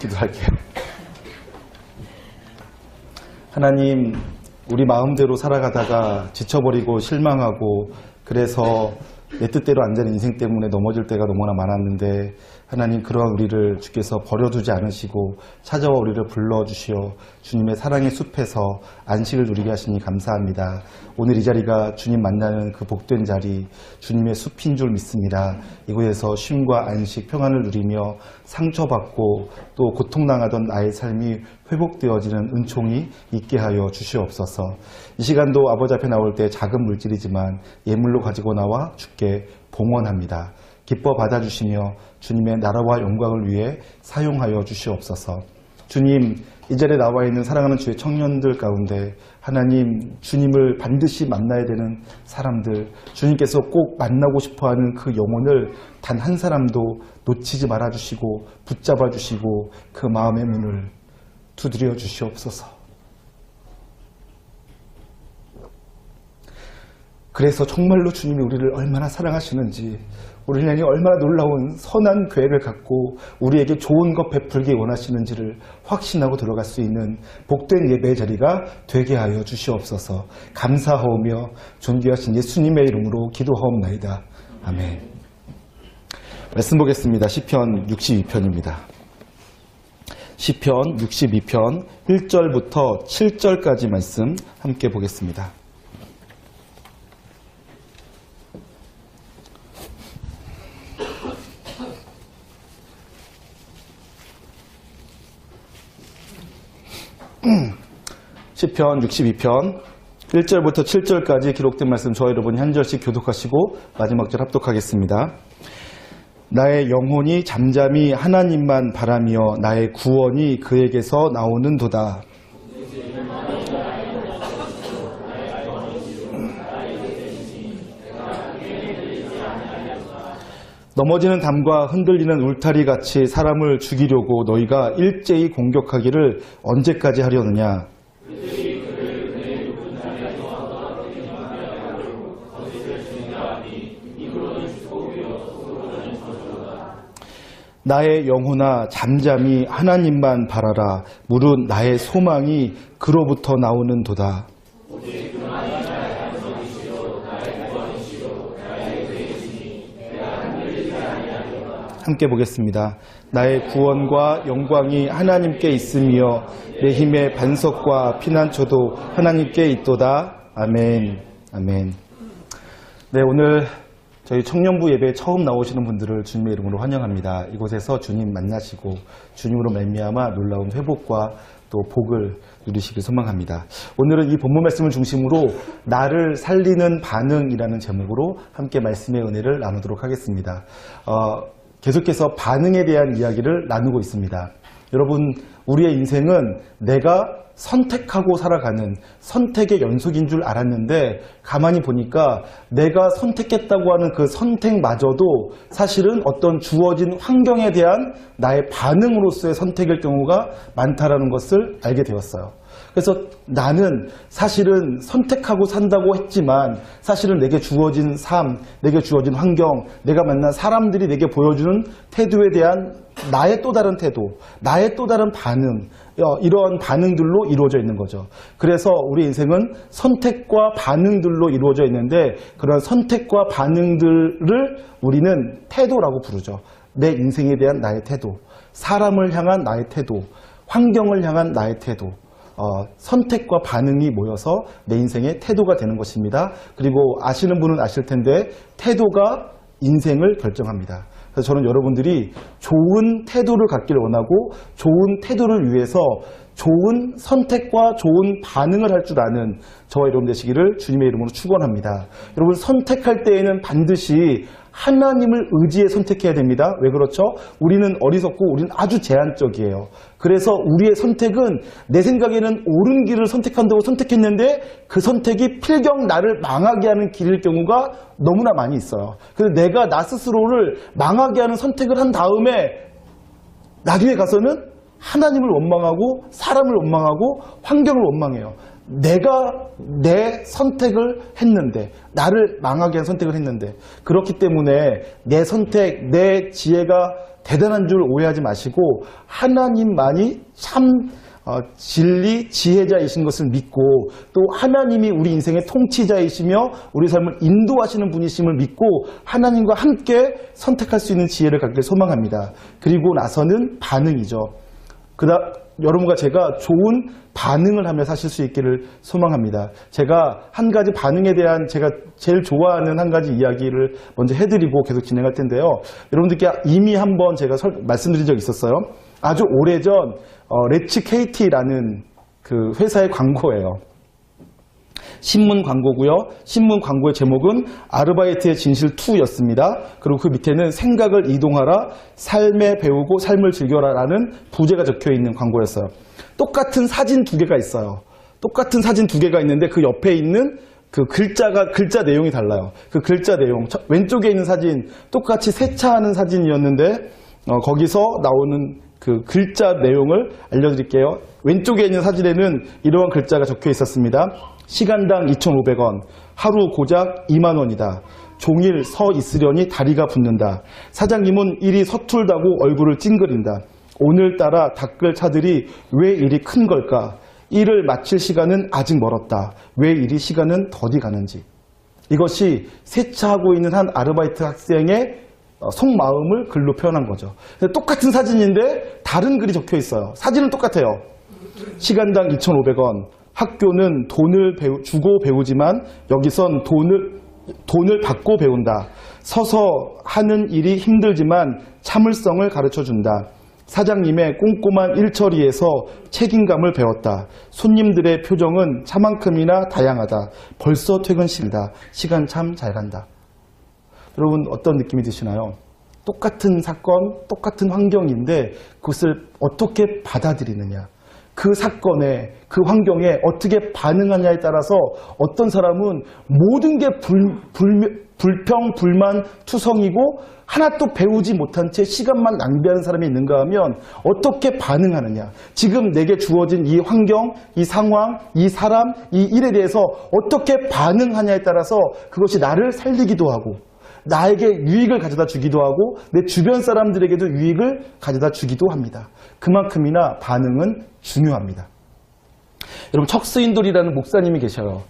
기도할게요. 하나님, 우리 마음대로 살아가다가 지쳐버리고 실망하고 그래서 내 뜻대로 안 되는 인생 때문에 넘어질 때가 너무나 많았는데 하나님, 그러한 우리를 주께서 버려두지 않으시고 찾아와 우리를 불러주시어 주님의 사랑의 숲에서 안식을 누리게 하시니 감사합니다. 오늘 이 자리가 주님 만나는 그 복된 자리, 주님의 숲인 줄 믿습니다. 이곳에서 쉼과 안식, 평안을 누리며 상처받고 또 고통당하던 나의 삶이 회복되어지는 은총이 있게 하여 주시옵소서. 이 시간도 아버지 앞에 나올 때 작은 물질이지만 예물로 가지고 나와 주께 봉헌합니다. 기뻐 받아주시며 주님의 나라와 영광을 위해 사용하여 주시옵소서. 주님, 이 자리에 나와 있는 사랑하는 주의 청년들 가운데 하나님, 주님을 반드시 만나야 되는 사람들, 주님께서 꼭 만나고 싶어하는 그 영혼을 단 한 사람도 놓치지 말아주시고 붙잡아 주시고 그 마음의 문을 두드려 주시옵소서. 그래서 정말로 주님이 우리를 얼마나 사랑하시는지, 우리를 향해 얼마나 놀라운 선한 계획을 갖고 우리에게 좋은 것 베풀기 원하시는지를 확신하고 들어갈 수 있는 복된 예배의 자리가 되게 하여 주시옵소서. 감사하오며 존귀하신 예수님의 이름으로 기도하옵나이다. 아멘. 말씀 보겠습니다. 시편 62편입니다. 시편 62편 1절부터 7절까지 말씀 함께 보겠습니다. 시편 62편 1절부터 7절까지 기록된 말씀 저와 여러분이 한 절씩 교독하시고 마지막 절 합독하겠습니다. 나의 영혼이 잠잠히 하나님만 바라며 나의 구원이 그에게서 나오는도다. 넘어지는 담과 흔들리는 울타리 같이 사람을 죽이려고 너희가 일제히 공격하기를 언제까지 하려느냐. 나의 영혼아 잠잠히 하나님만 바라라. 무릇 나의 소망이 그로부터 나오는도다. 함께 보겠습니다. 나의 구원과 영광이 하나님께 있으며 내 힘의 반석과 피난처도 하나님께 있도다. 아멘. 아멘. 네, 오늘 저희 청년부 예배에 처음 나오시는 분들을 주님의 이름으로 환영합니다. 이곳에서 주님 만나시고 주님으로 말미암아 놀라운 회복과 또 복을 누리시길 소망합니다. 오늘은 이 본문 말씀을 중심으로 나를 살리는 반응이라는 제목으로 함께 말씀의 은혜를 나누도록 하겠습니다. 계속해서 반응에 대한 이야기를 나누고 있습니다. 여러분, 우리의 인생은 내가 선택하고 살아가는 선택의 연속인 줄 알았는데 가만히 보니까 내가 선택했다고 하는 그 선택마저도 사실은 어떤 주어진 환경에 대한 나의 반응으로서의 선택일 경우가 많다라는 것을 알게 되었어요. 그래서 나는 사실은 선택하고 산다고 했지만 사실은 내게 주어진 삶, 내게 주어진 환경, 내가 만난 사람들이 내게 보여주는 태도에 대한 나의 또 다른 태도, 나의 또 다른 반응, 이러한 반응들로 이루어져 있는 거죠. 그래서 우리 인생은 선택과 반응들로 이루어져 있는데 그런 선택과 반응들을 우리는 태도라고 부르죠. 내 인생에 대한 나의 태도, 사람을 향한 나의 태도, 환경을 향한 나의 태도, 선택과 반응이 모여서 내 인생의 태도가 되는 것입니다. 그리고 아시는 분은 아실 텐데 태도가 인생을 결정합니다. 그래서 저는 여러분들이 좋은 태도를 갖기를 원하고 좋은 태도를 위해서 좋은 선택과 좋은 반응을 할 줄 아는 저와 여러분 되시기를 주님의 이름으로 축원합니다. 여러분, 선택할 때에는 반드시 하나님을 의지해 선택해야 됩니다. 왜 그렇죠? 우리는 어리석고 우리는 아주 제한적이에요. 그래서 우리의 선택은 내 생각에는 옳은 길을 선택한다고 선택했는데 그 선택이 필경 나를 망하게 하는 길일 경우가 너무나 많이 있어요. 그래서 내가 나 스스로를 망하게 하는 선택을 한 다음에 나중에 가서는 하나님을 원망하고 사람을 원망하고 환경을 원망해요. 내가 내 선택을 했는데, 나를 망하게 한 선택을 했는데, 그렇기 때문에 내 선택, 내 지혜가 대단한 줄 오해하지 마시고 하나님만이 참 진리, 지혜자이신 것을 믿고, 또 하나님이 우리 인생의 통치자이시며 우리 삶을 인도하시는 분이심을 믿고 하나님과 함께 선택할 수 있는 지혜를 갖길 소망합니다. 그리고 나서는 반응이죠. 여러분과 제가 좋은 반응을 하며 사실 수 있기를 소망합니다. 제가 한 가지 반응에 대한 제가 제일 좋아하는 한 가지 이야기를 먼저 해드리고 계속 진행할 텐데요. 여러분들께 이미 한번 제가 말씀드린 적이 있었어요. 아주 오래전 레츠 KT라는 그 회사의 광고예요. 신문 광고고요. 신문 광고의 제목은 아르바이트의 진실 2였습니다. 그리고 그 밑에는 생각을 이동하라, 삶에 배우고 삶을 즐겨라라는 부제가 적혀 있는 광고였어요. 똑같은 사진 두 개가 있어요. 똑같은 사진 두 개가 있는데 그 옆에 있는 그 글자 내용이 달라요. 그 글자 내용, 왼쪽에 있는 사진 똑같이 세차하는 사진이었는데 거기서 나오는 그 글자 내용을 알려드릴게요. 왼쪽에 있는 사진에는 이러한 글자가 적혀 있었습니다. 시간당 2,500원, 하루 고작 2만 원이다. 종일 서 있으려니 다리가 붓는다. 사장님은 일이 서툴다고 얼굴을 찡그린다. 오늘따라 닦을 차들이 왜 이리 큰 걸까? 일을 마칠 시간은 아직 멀었다. 왜 이리 시간은 더디 가는지. 이것이 세차하고 있는 한 아르바이트 학생의 속마음을 글로 표현한 거죠. 똑같은 사진인데 다른 글이 적혀 있어요. 사진은 똑같아요. 시간당 2,500원. 학교는 돈을 주고 배우지만 여기선 돈을 받고 배운다. 서서 하는 일이 힘들지만 참을성을 가르쳐준다. 사장님의 꼼꼼한 일처리에서 책임감을 배웠다. 손님들의 표정은 차만큼이나 다양하다. 벌써 퇴근식이다. 시간 참 잘 간다. 여러분 어떤 느낌이 드시나요? 똑같은 사건, 똑같은 환경인데 그것을 어떻게 받아들이느냐. 그 사건에, 그 환경에 어떻게 반응하냐에 따라서 어떤 사람은 모든 게 불평, 불만, 투성이고 하나도 배우지 못한 채 시간만 낭비하는 사람이 있는가 하면 어떻게 반응하느냐. 지금 내게 주어진 이 환경, 이 상황, 이 사람, 이 일에 대해서 어떻게 반응하냐에 따라서 그것이 나를 살리기도 하고 나에게 유익을 가져다 주기도 하고 내 주변 사람들에게도 유익을 가져다 주기도 합니다. 그만큼이나 반응은 중요합니다. 여러분 척스인돌이라는 목사님이 계셔요.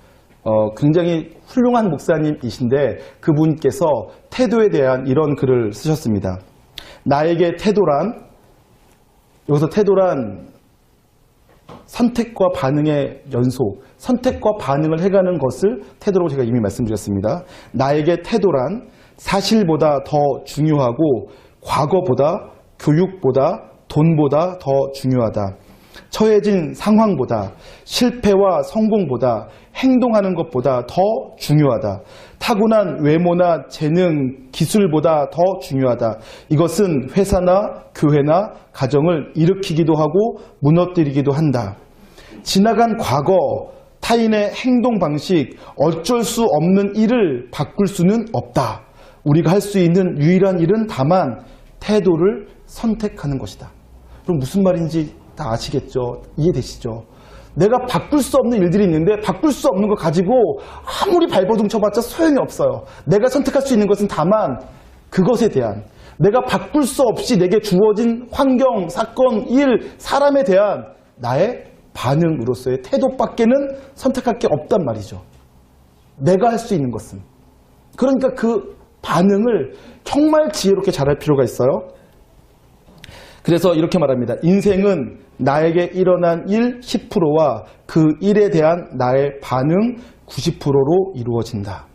굉장히 훌륭한 목사님이신데 그분께서 태도에 대한 이런 글을 쓰셨습니다. 나에게 태도란, 여기서 태도란 선택과 반응의 연속, 선택과 반응을 해가는 것을 태도라고 제가 이미 말씀드렸습니다. 나에게 태도란 사실보다 더 중요하고 과거보다, 교육보다, 돈보다 더 중요하다. 처해진 상황보다, 실패와 성공보다, 행동하는 것보다 더 중요하다. 타고난 외모나 재능, 기술보다 더 중요하다. 이것은 회사나 교회나 가정을 일으키기도 하고 무너뜨리기도 한다. 지나간 과거, 타인의 행동 방식, 어쩔 수 없는 일을 바꿀 수는 없다. 우리가 할 수 있는 유일한 일은 다만 태도를 선택하는 것이다. 그럼 무슨 말인지 다 아시겠죠? 이해되시죠? 내가 바꿀 수 없는 일들이 있는데 바꿀 수 없는 거 가지고 아무리 발버둥 쳐봤자 소용이 없어요. 내가 선택할 수 있는 것은 다만 그것에 대한, 내가 바꿀 수 없이 내게 주어진 환경, 사건, 일, 사람에 대한 나의 반응으로서의 태도밖에는 선택할 게 없단 말이죠. 내가 할 수 있는 것은. 그러니까 그 반응을 정말 지혜롭게 잘할 필요가 있어요. 그래서 이렇게 말합니다. 인생은 나에게 일어난 일 10%와 그 일에 대한 나의 반응 90%로 이루어진다.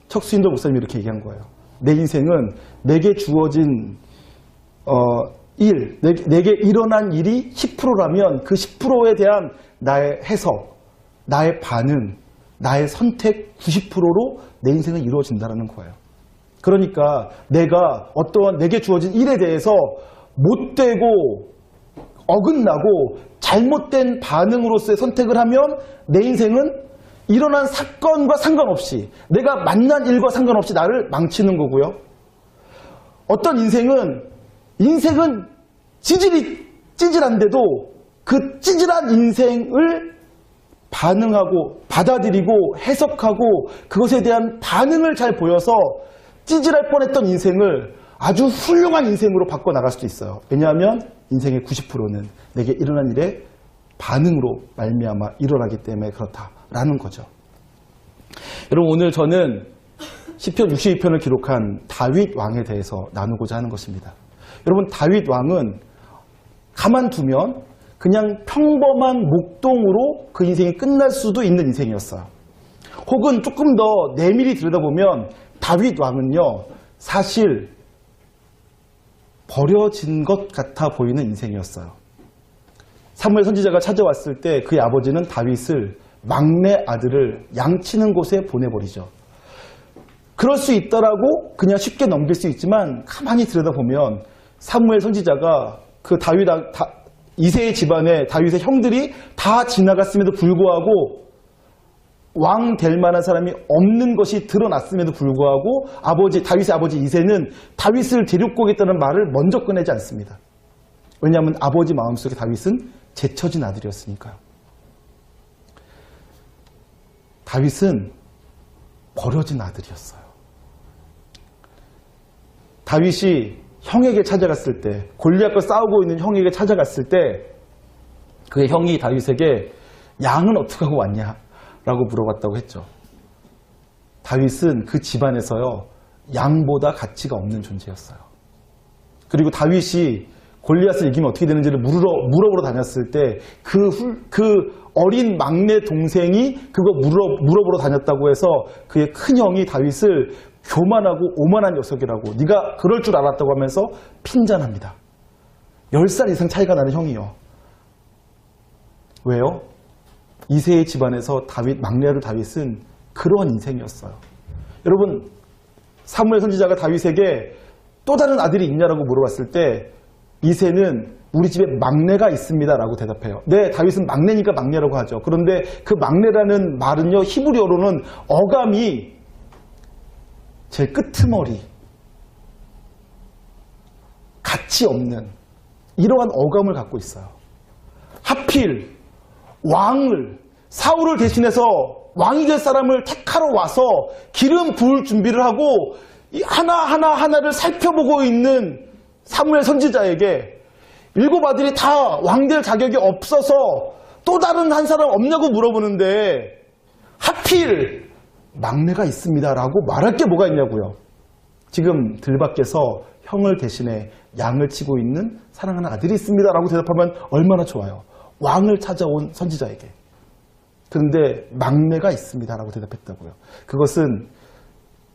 척수인도 목사님이 이렇게 얘기한 거예요. 내 인생은 내게 주어진 내게 일어난 일이 10%라면 그 10%에 대한 나의 해석, 나의 반응, 나의 선택 90%로 내 인생은 이루어진다는 거예요. 그러니까 내가 어떠한 내게 주어진 일에 대해서 못되고 어긋나고 잘못된 반응으로서의 선택을 하면 내 인생은 일어난 사건과 상관없이, 내가 만난 일과 상관없이 나를 망치는 거고요. 어떤 인생은 찌질한데도 그 찌질한 인생을 반응하고 받아들이고 해석하고 그것에 대한 반응을 잘 보여서 찌질할 뻔했던 인생을 아주 훌륭한 인생으로 바꿔나갈 수도 있어요. 왜냐하면 인생의 90%는 내게 일어난 일의 반응으로 말미암아 일어나기 때문에 그렇다라는 거죠. 여러분, 오늘 저는 시편 62편을 기록한 다윗 왕에 대해서 나누고자 하는 것입니다. 여러분, 다윗 왕은 가만두면 그냥 평범한 목동으로 그 인생이 끝날 수도 있는 인생이었어요. 혹은 조금 더 내밀히 들여다보면 다윗 왕은요, 사실 버려진 것 같아 보이는 인생이었어요. 사무엘 선지자가 찾아왔을 때 그의 아버지는 다윗을 막내 아들을 양치는 곳에 보내버리죠. 그럴 수 있다라고 그냥 쉽게 넘길 수 있지만 가만히 들여다보면 사무엘 선지자가 그 이새의 집안에 다윗의 형들이 다 지나갔음에도 불구하고 왕 될 만한 사람이 없는 것이 드러났음에도 불구하고 다윗의 아버지 이새는 다윗을 데리고 오겠다는 말을 먼저 꺼내지 않습니다. 왜냐하면 아버지 마음속에 다윗은 제쳐진 아들이었으니까요. 다윗은 버려진 아들이었어요. 다윗이 형에게 찾아갔을 때, 골리앗과 싸우고 있는 형에게 찾아갔을 때 그의 형이 다윗에게 양은 어떻게 하고 왔냐? 라고 물어봤다고 했죠. 다윗은 그 집안에서요, 양보다 가치가 없는 존재였어요. 그리고 다윗이 골리앗을 이기면 어떻게 되는지를 물어보러 다녔을 때 그 어린 막내 동생이 그거 물어보러 다녔다고 해서 그의 큰형이 다윗을 교만하고 오만한 녀석이라고, 네가 그럴 줄 알았다고 하면서 핀잔합니다. 10살 이상 차이가 나는 형이요. 왜요? 이새의 집안에서 막내 아들 다윗은 그러한 인생이었어요. 여러분, 사무엘 선지자가 다윗에게 또 다른 아들이 있냐라고 물어봤을 때 이새는 우리 집에 막내가 있습니다 라고 대답해요. 네, 다윗은 막내니까 막내라고 하죠. 그런데 그 막내라는 말은요, 히브리어로는 어감이 제일 끄트머리, 가치 없는 이러한 어감을 갖고 있어요. 하필 왕을, 사울을 대신해서 왕이 될 사람을 택하러 와서 기름 부을 준비를 하고 하나를 살펴보고 있는 사무엘 선지자에게 7 아들이 다 왕될 자격이 없어서 또 다른 한 사람 없냐고 물어보는데 하필 막내가 있습니다라고 말할 게 뭐가 있냐고요. 지금 들밖에서 형을 대신해 양을 치고 있는 사랑하는 아들이 있습니다라고 대답하면 얼마나 좋아요. 왕을 찾아온 선지자에게. 그런데 막내가 있습니다라고 대답했다고요. 그것은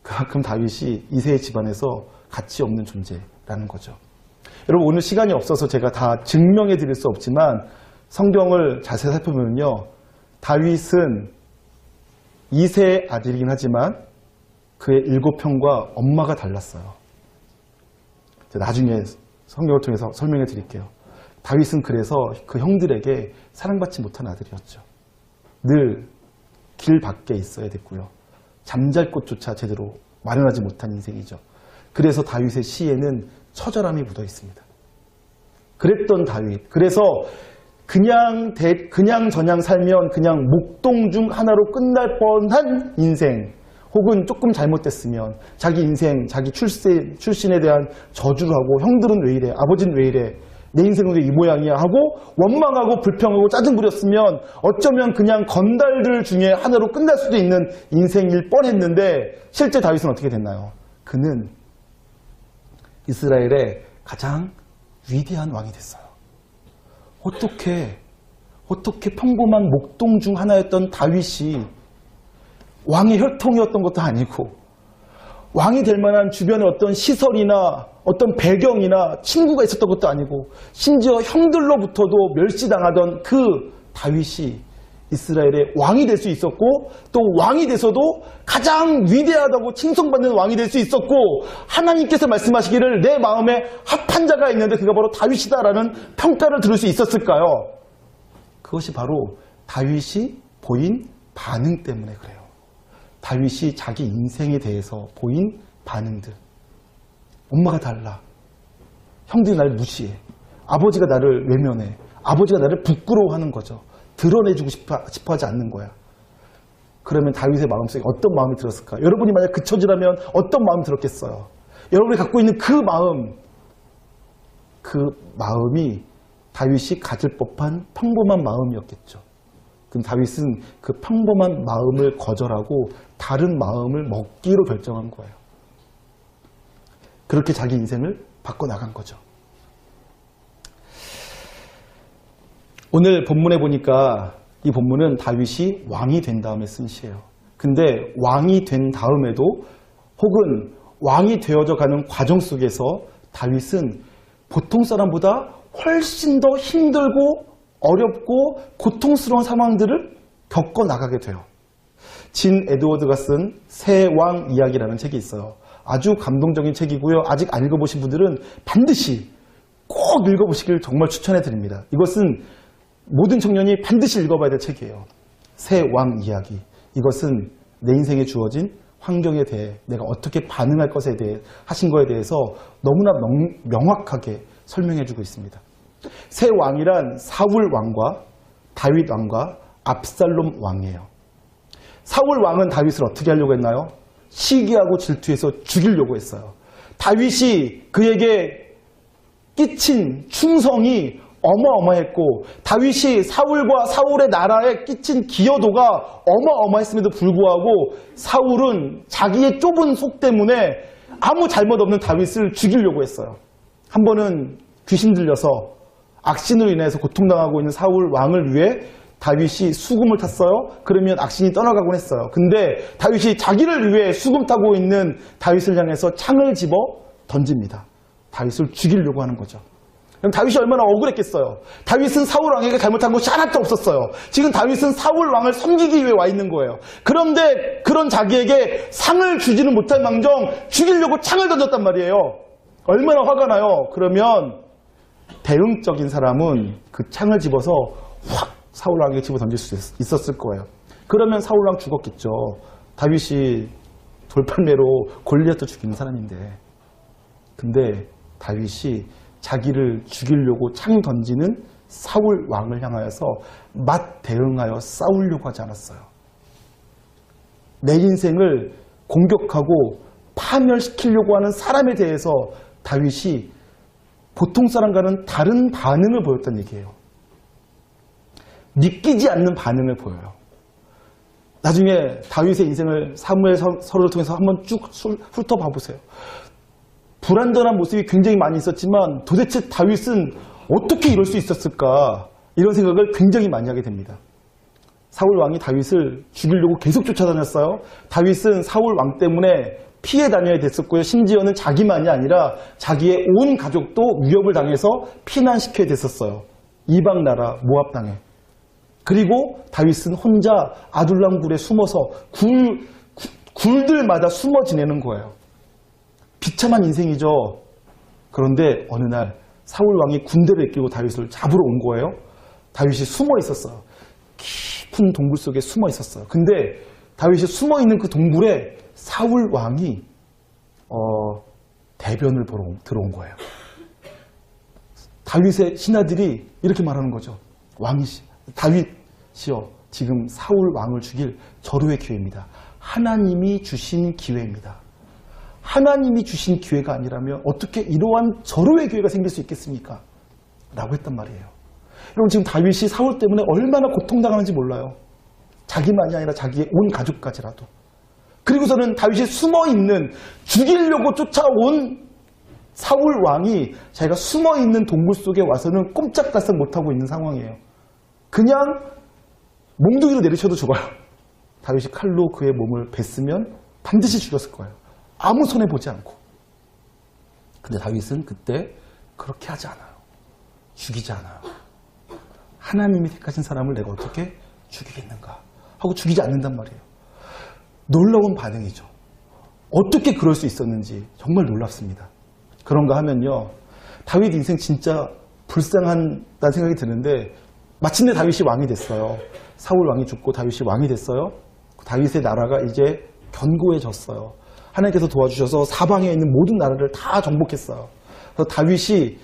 그만큼 다윗이 이새의 집안에서 가치 없는 존재라는 거죠. 여러분, 오늘 시간이 없어서 제가 다 증명해 드릴 수 없지만 성경을 자세히 살펴보면요, 다윗은 이새의 아들이긴 하지만 그의 7형과 엄마가 달랐어요. 나중에 성경을 통해서 설명해 드릴게요. 다윗은 그래서 그 형들에게 사랑받지 못한 아들이었죠. 늘 길 밖에 있어야 됐고요. 잠잘 곳조차 제대로 마련하지 못한 인생이죠. 그래서 다윗의 시에는 처절함이 묻어 있습니다. 그랬던 다윗. 그래서 그냥 저냥 살면 그냥 목동 중 하나로 끝날 뻔한 인생, 혹은 조금 잘못됐으면 자기 인생, 자기 출신에 대한 저주를 하고 형들은 왜 이래, 아버지는 왜 이래, 내 인생은 왜 이 모양이야 하고 원망하고 불평하고 짜증 부렸으면 어쩌면 그냥 건달들 중에 하나로 끝날 수도 있는 인생일 뻔했는데 실제 다윗은 어떻게 됐나요? 그는 이스라엘의 가장 위대한 왕이 됐어요. 어떻게 평범한 목동 중 하나였던 다윗이 왕의 혈통이었던 것도 아니고 왕이 될 만한 주변에 어떤 시설이나 어떤 배경이나 친구가 있었던 것도 아니고 심지어 형들로부터도 멸시당하던 그 다윗이 이스라엘의 왕이 될 수 있었고, 또 왕이 돼서도 가장 위대하다고 칭송받는 왕이 될 수 있었고, 하나님께서 말씀하시기를 내 마음에 합한 자가 있는데 그가 바로 다윗이다라는 평가를 들을 수 있었을까요? 그것이 바로 다윗이 보인 반응 때문에 그래요. 다윗이 자기 인생에 대해서 보인 반응들. 엄마가 달라. 형들이 나를 무시해. 아버지가 나를 외면해. 아버지가 나를 부끄러워하는 거죠. 드러내주고 싶어 하지 않는 거야. 그러면 다윗의 마음속에 어떤 마음이 들었을까? 여러분이 만약 그 처지라면 어떤 마음이 들었겠어요? 여러분이 갖고 있는 그 마음이 다윗이 가질 법한 평범한 마음이었겠죠. 근데 다윗은 그 평범한 마음을 거절하고 다른 마음을 먹기로 결정한 거예요. 그렇게 자기 인생을 바꿔나간 거죠. 오늘 본문에 보니까 이 본문은 다윗이 왕이 된 다음에 쓴 시예요. 근데 왕이 된 다음에도 혹은 왕이 되어져 가는 과정 속에서 다윗은 보통 사람보다 훨씬 더 힘들고 어렵고 고통스러운 상황들을 겪어나가게 돼요. 진 에드워드가 쓴 새 왕 이야기라는 책이 있어요. 아주 감동적인 책이고요. 아직 안 읽어보신 분들은 반드시 꼭 읽어보시길 정말 추천해드립니다. 이것은 모든 청년이 반드시 읽어봐야 될 책이에요. 새 왕 이야기. 이것은 내 인생에 주어진 환경에 대해 내가 어떻게 반응할 것에 대해 하신 거에 대해서 너무나 명확하게 설명해주고 있습니다. 새 왕이란 사울 왕과 다윗 왕과 압살롬 왕이에요. 사울 왕은 다윗을 어떻게 하려고 했나요? 시기하고 질투해서 죽이려고 했어요. 다윗이 그에게 끼친 충성이 어마어마했고 다윗이 사울과 사울의 나라에 끼친 기여도가 어마어마했음에도 불구하고 사울은 자기의 좁은 속 때문에 아무 잘못 없는 다윗을 죽이려고 했어요. 한 번은 귀신 들려서 악신으로 인해서 고통당하고 있는 사울 왕을 위해 다윗이 수금을 탔어요. 그러면 악신이 떠나가곤 했어요. 근데 다윗이 자기를 위해 수금 타고 있는 다윗을 향해서 창을 집어 던집니다. 다윗을 죽이려고 하는 거죠. 그럼 다윗이 얼마나 억울했겠어요. 다윗은 사울 왕에게 잘못한 것이 하나도 없었어요. 지금 다윗은 사울 왕을 섬기기 위해 와 있는 거예요. 그런데 그런 자기에게 상을 주지는 못할 망정 죽이려고 창을 던졌단 말이에요. 얼마나 화가 나요. 그러면 대응적인 사람은 그 창을 집어서 확 사울 왕에게 집어 던질 수 있었을 거예요. 그러면 사울 왕 죽었겠죠. 다윗이 돌팔매로 골리앗도 죽이는 사람인데. 근데 다윗이 자기를 죽이려고 창 던지는 사울 왕을 향하여서 맞대응하여 싸우려고 하지 않았어요. 내 인생을 공격하고 파멸시키려고 하는 사람에 대해서 다윗이 보통 사람과는 다른 반응을 보였던 얘기예요. 믿기지 않는 반응을 보여요. 나중에 다윗의 인생을 사무엘 서로를 통해서 한번 쭉 훑어봐 보세요. 불완전한 모습이 굉장히 많이 있었지만 도대체 다윗은 어떻게 이럴 수 있었을까? 이런 생각을 굉장히 많이 하게 됩니다. 사울 왕이 다윗을 죽이려고 계속 쫓아다녔어요. 다윗은 사울 왕 때문에 피해 다녀야 됐었고요. 심지어는 자기만이 아니라 자기의 온 가족도 위협을 당해서 피난시켜야 됐었어요. 이방 나라 모압 땅에. 그리고 다윗은 혼자 아둘람 굴에 숨어서 굴들마다 숨어 지내는 거예요. 비참한 인생이죠. 그런데 어느 날 사울 왕이 군대를 이끌고 다윗을 잡으러 온 거예요. 다윗이 숨어 있었어요. 깊은 동굴 속에 숨어 있었어요. 근데 다윗이 숨어 있는 그 동굴에 사울 왕이 대변을 보러 들어온 거예요. 다윗의 신하들이 이렇게 말하는 거죠. 다윗이여, 지금 사울 왕을 죽일 절호의 기회입니다. 하나님이 주신 기회입니다. 하나님이 주신 기회가 아니라면 어떻게 이러한 절호의 기회가 생길 수 있겠습니까? 라고 했단 말이에요. 여러분, 지금 다윗이 사울 때문에 얼마나 고통당하는지 몰라요. 자기만이 아니라 자기의 온 가족까지라도. 그리고서는 다윗이 숨어있는, 죽이려고 쫓아온 사울 왕이 자기가 숨어있는 동굴 속에 와서는 꼼짝달싹 못하고 있는 상황이에요. 그냥 몽둥이로 내리쳐도 죽어요. 다윗이 칼로 그의 몸을 뱄으면 반드시 죽였을 거예요. 아무 손해보지 않고. 근데 다윗은 그때 그렇게 하지 않아요. 죽이지 않아요. 하나님이 택하신 사람을 내가 어떻게 죽이겠는가 하고 죽이지 않는단 말이에요. 놀라운 반응이죠. 어떻게 그럴 수 있었는지 정말 놀랍습니다. 그런가 하면요, 다윗 인생 진짜 불쌍하다는 생각이 드는데 마침내 다윗이 왕이 됐어요. 사울 왕이 죽고 다윗이 왕이 됐어요. 다윗의 나라가 이제 견고해졌어요. 하나님께서 도와주셔서 사방에 있는 모든 나라를 다 정복했어요. 그래서 다윗이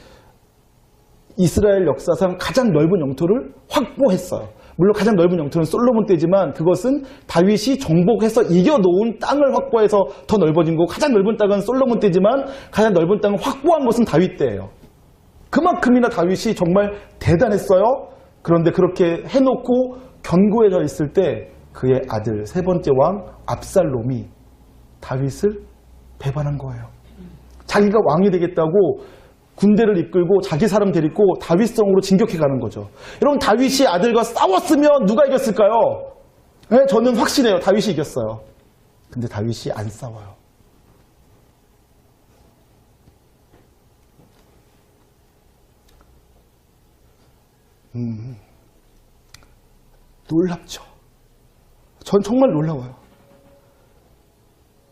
이스라엘 역사상 가장 넓은 영토를 확보했어요. 물론 가장 넓은 영토는 솔로몬 때지만 그것은 다윗이 정복해서 이겨놓은 땅을 확보해서 더 넓어진 거고, 가장 넓은 땅은 솔로몬 때지만 가장 넓은 땅을 확보한 것은 다윗 때예요. 그만큼이나 다윗이 정말 대단했어요. 그런데 그렇게 해놓고 견고해져 있을 때 그의 아들 세 번째 왕 압살롬이 다윗을 배반한 거예요. 자기가 왕이 되겠다고 군대를 이끌고 자기 사람 데리고 다윗성으로 진격해 가는 거죠. 여러분, 다윗이 아들과 싸웠으면 누가 이겼을까요? 네, 저는 확신해요. 다윗이 이겼어요. 근데 다윗이 안 싸워요. 놀랍죠. 전 정말 놀라워요.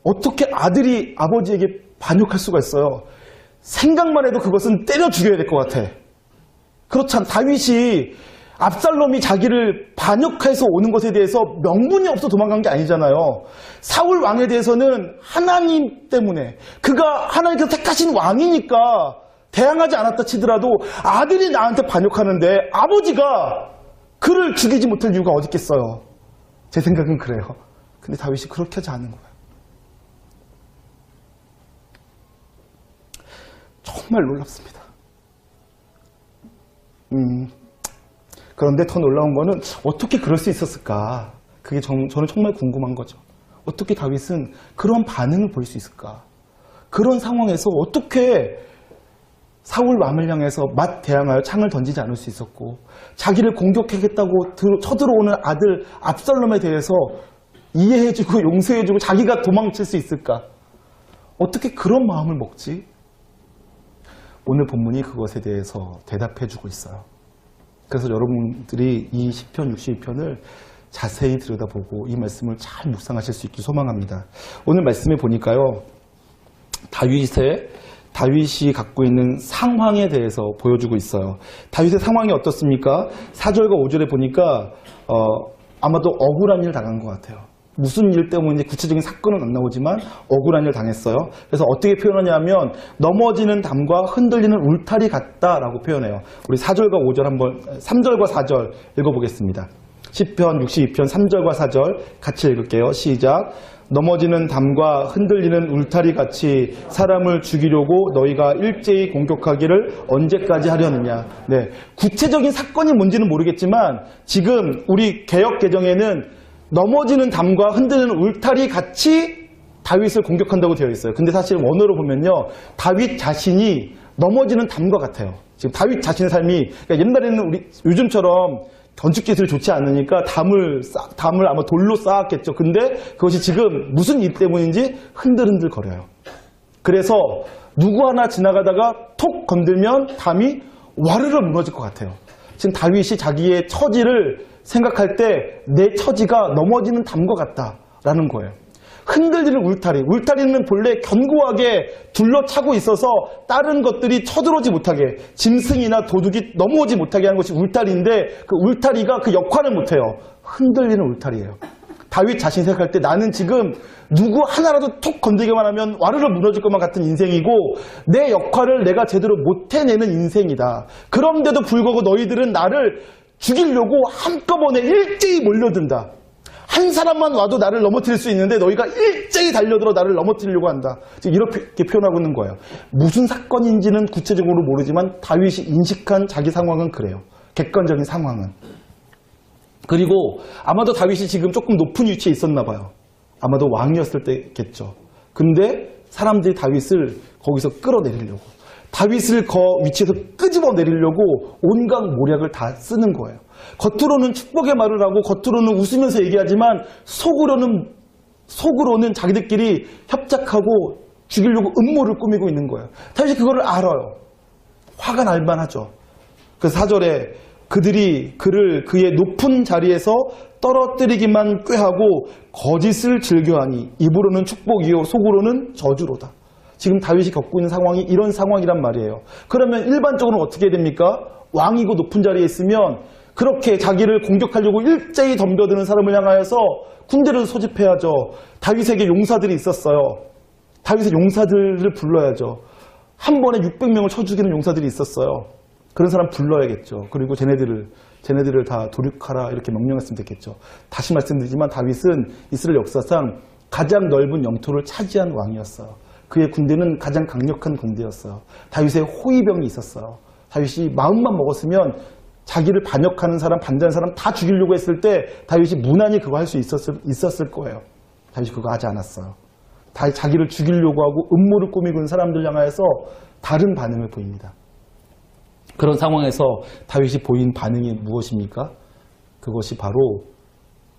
어떻게 아들이 아버지에게 반역할 수가 있어요? 생각만 해도 그것은 때려 죽여야 될 것 같아. 그렇잖아. 다윗이 압살롬이 자기를 반역해서 오는 것에 대해서 명분이 없어 도망간 게 아니잖아요. 사울 왕에 대해서는 하나님 때문에, 그가 하나님께서 택하신 왕이니까 대항하지 않았다 치더라도 아들이 나한테 반역하는데 아버지가 그를 죽이지 못할 이유가 어디 있겠어요. 제 생각은 그래요. 근데 다윗이 그렇게 하지 않은 거예요. 정말 놀랍습니다. 그런데 더 놀라운 거는 어떻게 그럴 수 있었을까? 그게 저는 정말 궁금한 거죠. 어떻게 다윗은 그런 반응을 보일 수 있을까? 그런 상황에서 어떻게 사울 왕을 향해서 맞대항하여 창을 던지지 않을 수 있었고, 자기를 공격하겠다고 쳐들어오는 아들 압살롬에 대해서 이해해주고 용서해주고 자기가 도망칠 수 있을까? 어떻게 그런 마음을 먹지? 오늘 본문이 그것에 대해서 대답해주고 있어요. 그래서 여러분들이 이 시편 62편을 자세히 들여다보고 이 말씀을 잘 묵상하실 수 있길 소망합니다. 오늘 말씀에 보니까요, 다윗이 갖고 있는 상황에 대해서 보여주고 있어요. 다윗의 상황이 어떻습니까? 4절과 5절에 보니까 아마도 억울한 일 당한 것 같아요. 무슨 일 때문인지 구체적인 사건은 안 나오지만 억울한 일 당했어요. 그래서 어떻게 표현하냐면 넘어지는 담과 흔들리는 울타리 같다라고 표현해요. 우리 4절과 5절 한번, 3절과 4절 읽어보겠습니다. 시편 62편 3절과 4절 같이 읽을게요. 시작. 넘어지는 담과 흔들리는 울타리 같이 사람을 죽이려고 너희가 일제히 공격하기를 언제까지 하려느냐. 네, 구체적인 사건이 뭔지는 모르겠지만 지금 우리 개역 개정에는 넘어지는 담과 흔들리는 울타리 같이 다윗을 공격한다고 되어 있어요. 근데 사실 원어로 보면요, 다윗 자신이 넘어지는 담과 같아요. 지금 다윗 자신의 삶이, 그러니까 옛날에는 우리 요즘처럼 건축 기술이 좋지 않으니까 담을 아마 돌로 쌓았겠죠. 근데 그것이 지금 무슨 일 때문인지 흔들흔들 거려요. 그래서 누구 하나 지나가다가 톡 건들면 담이 와르르 무너질 것 같아요. 지금 다윗이 자기의 처지를 생각할 때 내 처지가 넘어지는 담과 같다라는 거예요. 흔들리는 울타리는 본래 견고하게 둘러차고 있어서 다른 것들이 쳐들어오지 못하게, 짐승이나 도둑이 넘어오지 못하게 하는 것이 울타리인데 그 울타리가 그 역할을 못해요. 흔들리는 울타리예요. 다윗 자신 생각할 때 나는 지금 누구 하나라도 톡 건드리기만 하면 와르르 무너질 것만 같은 인생이고 내 역할을 내가 제대로 못 해내는 인생이다. 그런데도 불구하고 너희들은 나를 죽이려고 한꺼번에 일제히 몰려든다. 한 사람만 와도 나를 넘어뜨릴 수 있는데 너희가 일제히 달려들어 나를 넘어뜨리려고 한다. 이렇게 표현하고 있는 거예요. 무슨 사건인지는 구체적으로 모르지만 다윗이 인식한 자기 상황은 그래요. 객관적인 상황은. 그리고 아마도 다윗이 지금 조금 높은 위치에 있었나 봐요. 아마도 왕이었을 때겠죠. 근데 사람들이 다윗을 거기서 끌어내리려고, 다윗을 그 위치에서 끄집어 내리려고 온갖 모략을 다 쓰는 거예요. 겉으로는 축복의 말을 하고 겉으로는 웃으면서 얘기하지만 속으로는 자기들끼리 협작하고 죽이려고 음모를 꾸미고 있는 거예요. 다윗이 그거를 알아요. 화가 날 만하죠. 그래서 4절에 그들이 그를 그의 높은 자리에서 떨어뜨리기만 꾀하고 거짓을 즐겨하니 입으로는 축복이요 속으로는 저주로다. 지금 다윗이 겪고 있는 상황이 이런 상황이란 말이에요. 그러면 일반적으로 어떻게 됩니까? 왕이고 높은 자리에 있으면 그렇게 자기를 공격하려고 일제히 덤벼드는 사람을 향하여서 군대를 소집해야죠. 다윗에게 용사들이 있었어요. 다윗의 용사들을 불러야죠. 한 번에 600명을 쳐 죽이는 용사들이 있었어요. 그런 사람 불러야겠죠. 그리고 쟤네들을 쟤네들을 다 도륙하라 이렇게 명령했으면 됐겠죠. 다시 말씀드리지만 다윗은 이스라엘 역사상 가장 넓은 영토를 차지한 왕이었어요. 그의 군대는 가장 강력한 군대였어요. 다윗의 호위병이 있었어요. 다윗이 마음만 먹었으면 자기를 반역하는 사람, 반대하는 사람 다 죽이려고 했을 때 다윗이 무난히 그거 할 수 있었을 거예요. 다윗이 그거 하지 않았어요. 자기를 죽이려고 하고 음모를 꾸미고 있는 사람들 향하여서 다른 반응을 보입니다. 그런 상황에서 다윗이 보인 반응이 무엇입니까? 그것이 바로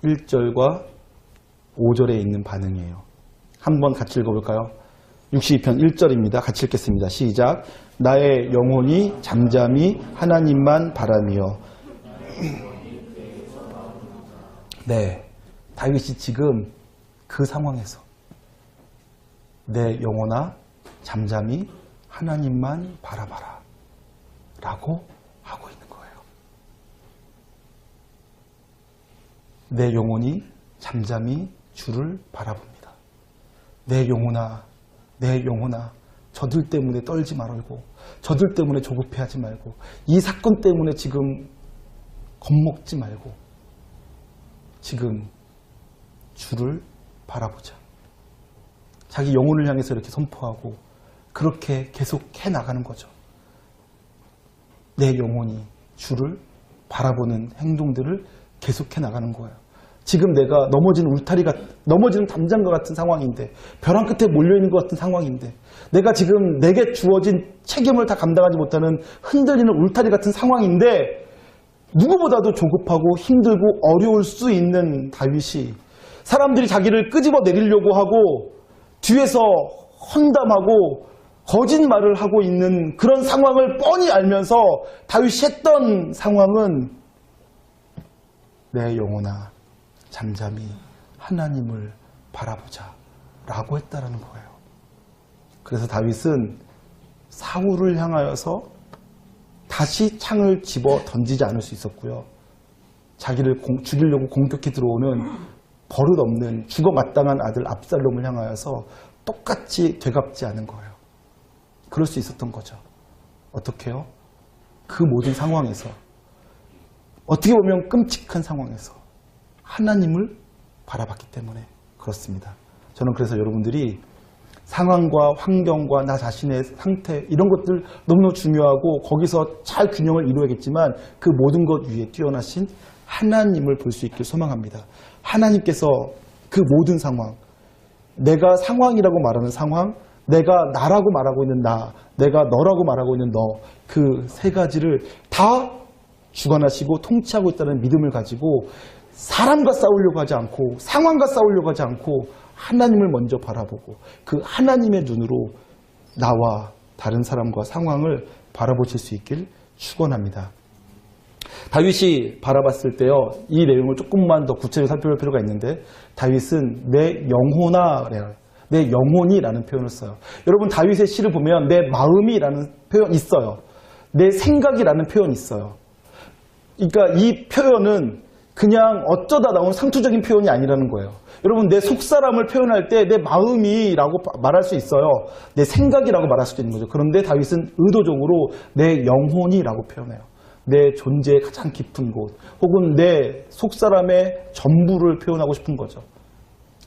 1절과 5절에 있는 반응이에요. 한번 같이 읽어볼까요? 62편 1절입니다. 같이 읽겠습니다. 시작. 나의 영혼이 잠잠히 하나님만 바라며. 네, 다윗이 지금 그 상황에서 내 영혼아 잠잠히 하나님만 바라봐라 라고 하고 있는 거예요. 내 영혼이 잠잠히 주를 바라봅니다. 내 영혼아, 내 영혼아, 저들 때문에 떨지 말고, 저들 때문에 조급해하지 말고, 이 사건 때문에 지금 겁먹지 말고, 지금 주를 바라보자. 자기 영혼을 향해서 이렇게 선포하고 그렇게 계속 해나가는 거죠. 내 영혼이 주를 바라보는 행동들을 계속해 나가는 거예요. 지금 내가 넘어지는 담장과 같은 상황인데, 벼랑 끝에 몰려있는 것 같은 상황인데, 내가 지금 내게 주어진 책임을 다 감당하지 못하는 흔들리는 울타리 같은 상황인데, 누구보다도 조급하고 힘들고 어려울 수 있는 다윗이 사람들이 자기를 끄집어 내리려고 하고 뒤에서 헌담하고 거짓말을 하고 있는 그런 상황을 뻔히 알면서 다윗이 했던 상황은 내 영혼아 잠잠히 하나님을 바라보자 라고 했다라는 거예요. 그래서 다윗은 사울을 향하여서 다시 창을 집어 던지지 않을 수 있었고요. 자기를 죽이려고 공격해 들어오는 버릇없는 죽어 마땅한 아들 압살롬을 향하여서 똑같이 되갚지 않은 거예요. 그럴 수 있었던 거죠. 어떻게요? 그 모든 상황에서, 어떻게 보면 끔찍한 상황에서 하나님을 바라봤기 때문에 그렇습니다. 저는 그래서 여러분들이 상황과 환경과 나 자신의 상태 이런 것들 너무너무 중요하고 거기서 잘 균형을 이루어야겠지만 그 모든 것 위에 뛰어나신 하나님을 볼 수 있길 소망합니다. 하나님께서 그 모든 상황, 내가 상황이라고 말하는 상황, 내가 나라고 말하고 있는 나, 내가 너라고 말하고 있는 너, 그 세 가지를 다 주관하시고 통치하고 있다는 믿음을 가지고 사람과 싸우려고 하지 않고 상황과 싸우려고 하지 않고 하나님을 먼저 바라보고 그 하나님의 눈으로 나와 다른 사람과 상황을 바라보실 수 있길 축원합니다. 다윗이 바라봤을 때요, 이 내용을 조금만 더 구체적으로 살펴볼 필요가 있는데, 다윗은 내 영혼아, 내 영혼이라는 표현을 써요. 여러분 다윗의 시를 보면 내 마음이라는 표현이 있어요. 내 생각이라는 표현이 있어요. 그러니까 이 표현은 그냥 어쩌다 나온 상투적인 표현이 아니라는 거예요. 여러분 내 속사람을 표현할 때 내 마음이라고 말할 수 있어요. 내 생각이라고 말할 수도 있는 거죠. 그런데 다윗은 의도적으로 내 영혼이라고 표현해요. 내 존재의 가장 깊은 곳, 혹은 내 속사람의 전부를 표현하고 싶은 거죠.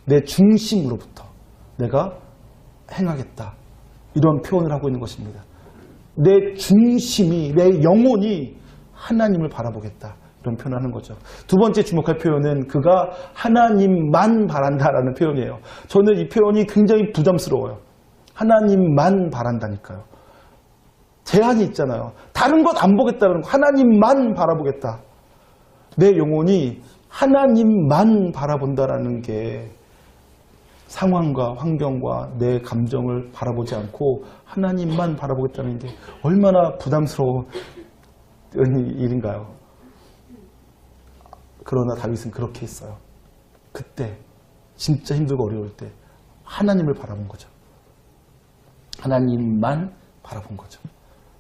내 중심으로부터 내가 행하겠다, 이런 표현을 하고 있는 것입니다. 내 중심이, 내 영혼이 하나님을 바라보겠다, 이런 표현을 하는 거죠. 두 번째 주목할 표현은 그가 하나님만 바란다라는 표현이에요. 저는 이 표현이 굉장히 부담스러워요. 하나님만 바란다니까요. 제한이 있잖아요. 다른 것 안 보겠다는 거, 하나님만 바라보겠다. 내 영혼이 하나님만 바라본다라는 게 상황과 환경과 내 감정을 바라보지 않고 하나님만 바라보겠다는 게 얼마나 부담스러운 일인가요? 그러나 다윗은 그렇게 했어요. 그때 진짜 힘들고 어려울 때 하나님을 바라본 거죠. 하나님만 바라본 거죠.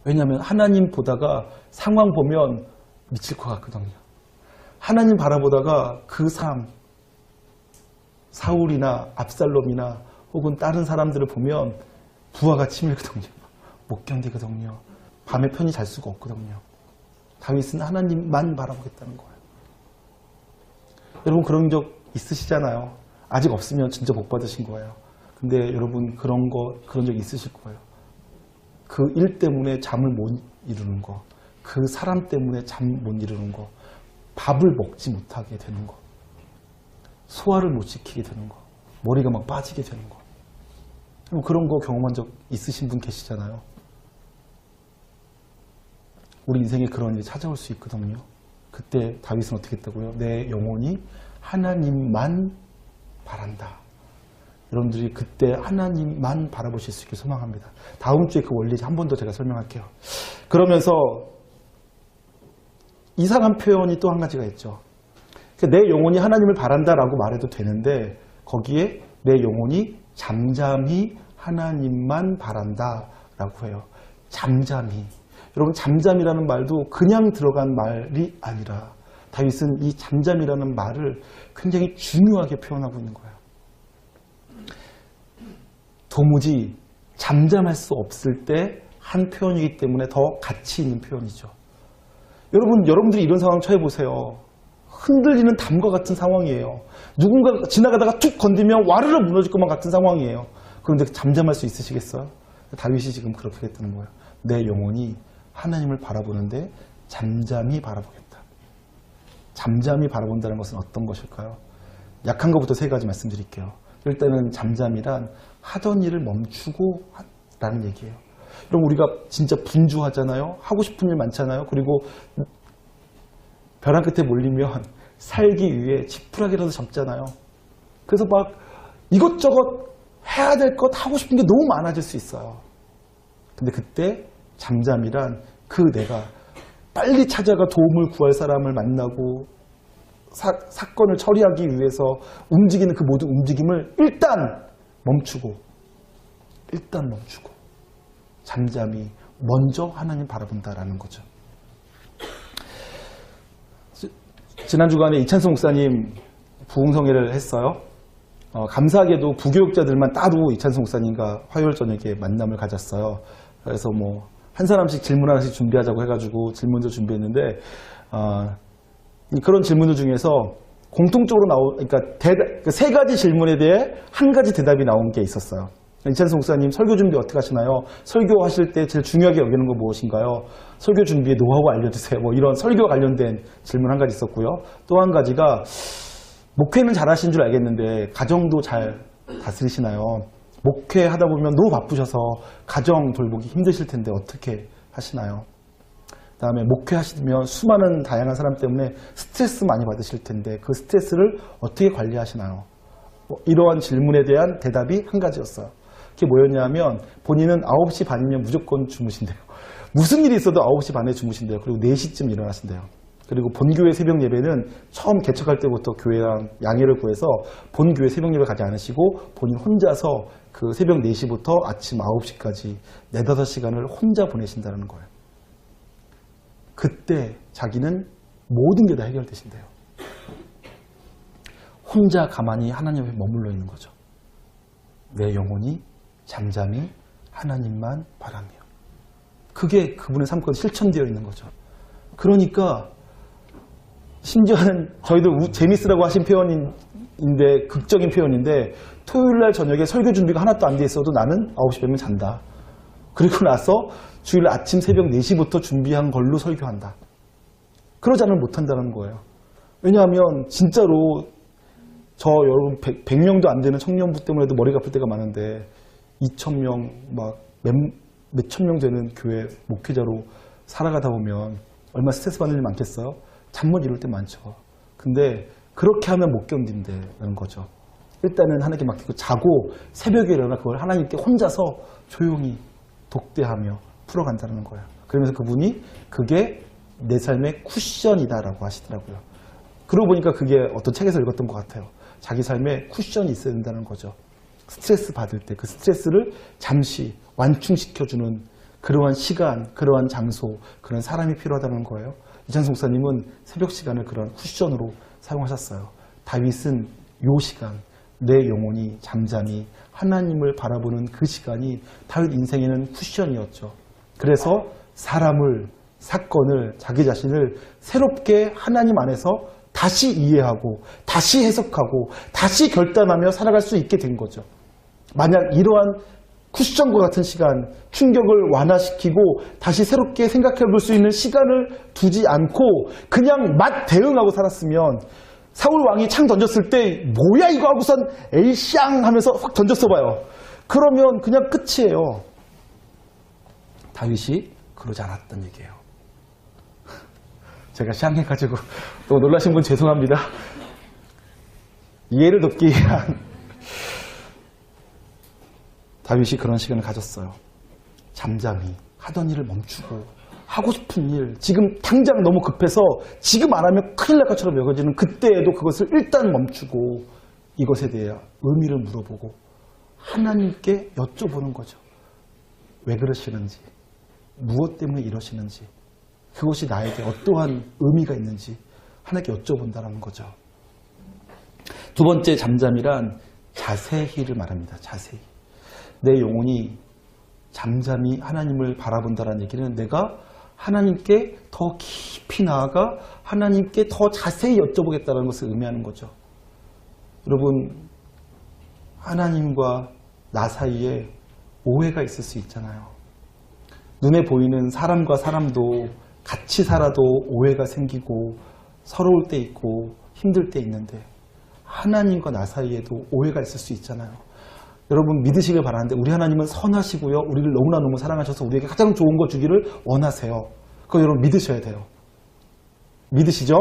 왜냐하면 하나님 보다가 상황 보면 미칠 것 같거든요. 하나님 바라보다가 그 삶, 사울이나 압살롬이나 혹은 다른 사람들을 보면 부하가 치밀거든요. 못 견디거든요. 밤에 편히 잘 수가 없거든요. 다윗은 하나님만 바라보겠다는 거예요. 여러분 그런 적 있으시잖아요. 아직 없으면 진짜 복 받으신 거예요. 근데 여러분 그런 적 있으실 거예요. 그 일 때문에 잠을 못 이루는 거, 그 사람 때문에 잠 못 이루는 거, 밥을 먹지 못하게 되는 거, 소화를 못 시키게 되는 거, 머리가 막 빠지게 되는 거. 그런 거 경험한 적 있으신 분 계시잖아요. 우리 인생에 그런 일이 찾아올 수 있거든요. 그때 다윗은 어떻게 했다고요? 내 영혼이 하나님만 바란다. 여러분들이 그때 하나님만 바라보실 수 있게 소망합니다. 다음 주에 그 원리 한 번 더 제가 설명할게요. 그러면서 이상한 표현이 또 한 가지가 있죠. 내 영혼이 하나님을 바란다라고 말해도 되는데 거기에 내 영혼이 잠잠히 하나님만 바란다라고 해요. 잠잠히. 여러분 잠잠이라는 말도 그냥 들어간 말이 아니라 다윗은 이 잠잠이라는 말을 굉장히 중요하게 표현하고 있는 거예요. 도무지 잠잠할 수 없을 때 한 표현이기 때문에 더 가치 있는 표현이죠. 여러분들이 이런 상황 처해보세요. 흔들리는 담과 같은 상황이에요. 누군가 지나가다가 툭 건드리면 와르르 무너질 것만 같은 상황이에요. 그런데 잠잠할 수 있으시겠어요? 다윗이 지금 그렇게 했다는 거예요. 내 영혼이 하나님을 바라보는데 잠잠히 바라보겠다. 잠잠히 바라본다는 것은 어떤 것일까요? 약한 것부터 세 가지 말씀드릴게요. 일단은 잠잠이란 하던 일을 멈추고 라는 얘기예요. 그럼 우리가 진짜 분주하잖아요. 하고 싶은 일 많잖아요. 그리고 벼랑 끝에 몰리면 살기 위해 지푸라기라도 잡잖아요. 그래서 막 이것저것 해야 될 것 하고 싶은 게 너무 많아질 수 있어요. 근데 그때 잠잠이란 그 내가 빨리 찾아가 도움을 구할 사람을 만나고 사건을 처리하기 위해서 움직이는 그 모든 움직임을 일단 멈추고 잠잠히 먼저 하나님 바라본다라는 거죠. 지난 주간에 이찬성 목사님 부흥성회를 했어요. 감사하게도 부교육자들만 따로 이찬성 목사님과 화요일 저녁에 만남을 가졌어요. 그래서 뭐 한 사람씩 질문 하나씩 준비하자고 해가지고 질문도 준비했는데 그런 질문들 중에서 공통적으로 그러니까 세 가지 질문에 대해 한 가지 대답이 나온 게 있었어요. 이찬성 목사님 설교 준비 어떻게 하시나요? 설교하실 때 제일 중요하게 여기는 건 무엇인가요? 설교 준비의 노하우 알려주세요. 뭐 이런 설교 관련된 질문 한 가지 있었고요. 또 한 가지가 목회는 잘하신 줄 알겠는데 가정도 잘 다스리시나요? 목회하다 보면 너무 바쁘셔서 가정 돌보기 힘드실 텐데 어떻게 하시나요? 그다음에 목회하시면 수많은 다양한 사람 때문에 스트레스 많이 받으실 텐데 그 스트레스를 어떻게 관리하시나요? 이러한 질문에 대한 대답이 한 가지였어요. 그게 뭐였냐면 본인은 9시 반이면 무조건 주무신대요. 무슨 일이 있어도 9시 반에 주무신대요. 그리고 4시쯤 일어나신대요. 그리고 본교회 새벽 예배는 처음 개척할 때부터 교회랑 양해를 구해서 본교회 새벽 예배 가지 않으시고 본인 혼자서 그 새벽 4시부터 아침 9시까지 4, 5시간을 혼자 보내신다는 거예요. 그때 자기는 모든 게 다 해결되신대요. 혼자 가만히 하나님 앞에 머물러 있는 거죠. 내 영혼이 잠잠히 하나님만 바라며. 그게 그분의 삶 가운데 실천되어 있는 거죠. 그러니까 심지어는 저희들 재밌으라고 하신 표현인데 극적인 표현인데 토요일날 저녁에 설교 준비가 하나도 안 돼 있어도 나는 9시 되면 잔다. 그리고 나서 주일 아침 새벽 4시부터 준비한 걸로 설교한다. 그러지 않으면 못한다는 거예요. 왜냐하면 진짜로 저 여러분 100명도 안 되는 청년부 때문에도 머리가 아플 때가 많은데 2,000명 막 몇천 명 되는 교회 목회자로 살아가다 보면 얼마나 스트레스 받는 일 많겠어요? 잠 못 이룰 때 많죠. 근데 그렇게 하면 못 견딘다는 거죠. 일단은 하나님께 맡기고 자고 새벽에 일어나 그걸 하나님께 혼자서 조용히 독대하며 풀어간다는 거예요. 그러면서 그분이 그게 내 삶의 쿠션이다라고 하시더라고요. 그러고 보니까 그게 어떤 책에서 읽었던 것 같아요. 자기 삶에 쿠션이 있어야 된다는 거죠. 스트레스 받을 때 그 스트레스를 잠시 완충시켜주는 그러한 시간, 그러한 장소, 그런 사람이 필요하다는 거예요. 이찬성 목사님은 새벽 시간을 그런 쿠션으로 사용하셨어요. 다윗은 요 시간, 내 영혼이 잠잠히 하나님을 바라보는 그 시간이 다윗 인생에는 쿠션이었죠. 그래서 사람을 사건을, 자기 자신을 새롭게 하나님 안에서 다시 이해하고 다시 해석하고 다시 결단하며 살아갈 수 있게 된 거죠. 만약 이러한 쿠션과 같은 시간, 충격을 완화시키고 다시 새롭게 생각해 볼 수 있는 시간을 두지 않고 그냥 막 대응하고 살았으면, 사울 왕이 창 던졌을 때 뭐야 이거 하고선 에이샹 하면서 확 던졌어 봐요. 그러면 그냥 끝이에요. 다윗이 그러지 않았던 얘기예요. 제가 샹해가지고 또 놀라신 분 죄송합니다. 이해를 돕기 위한 다윗이 그런 시간을 가졌어요. 잠잠히 하던 일을 멈추고 하고 싶은 일, 지금 당장 너무 급해서 지금 안 하면 큰일 날 것처럼 여겨지는 그때에도 그것을 일단 멈추고 이것에 대해 의미를 물어보고 하나님께 여쭤보는 거죠. 왜 그러시는지, 무엇 때문에 이러시는지, 그것이 나에게 어떠한 의미가 있는지 하나님께 여쭤본다는 거죠. 두 번째 잠잠이란 자세히를 말합니다. 자세히. 내 영혼이 잠잠히 하나님을 바라본다는 얘기는 내가 하나님께 더 깊이 나아가 하나님께 더 자세히 여쭤보겠다는 것을 의미하는 거죠. 여러분, 하나님과 나 사이에 오해가 있을 수 있잖아요. 눈에 보이는 사람과 사람도 같이 살아도 오해가 생기고 서러울 때 있고 힘들 때 있는데, 하나님과 나 사이에도 오해가 있을 수 있잖아요. 여러분 믿으시길 바라는데, 우리 하나님은 선하시고요, 우리를 너무나 사랑하셔서 우리에게 가장 좋은 거 주기를 원하세요. 그거 여러분 믿으셔야 돼요. 믿으시죠?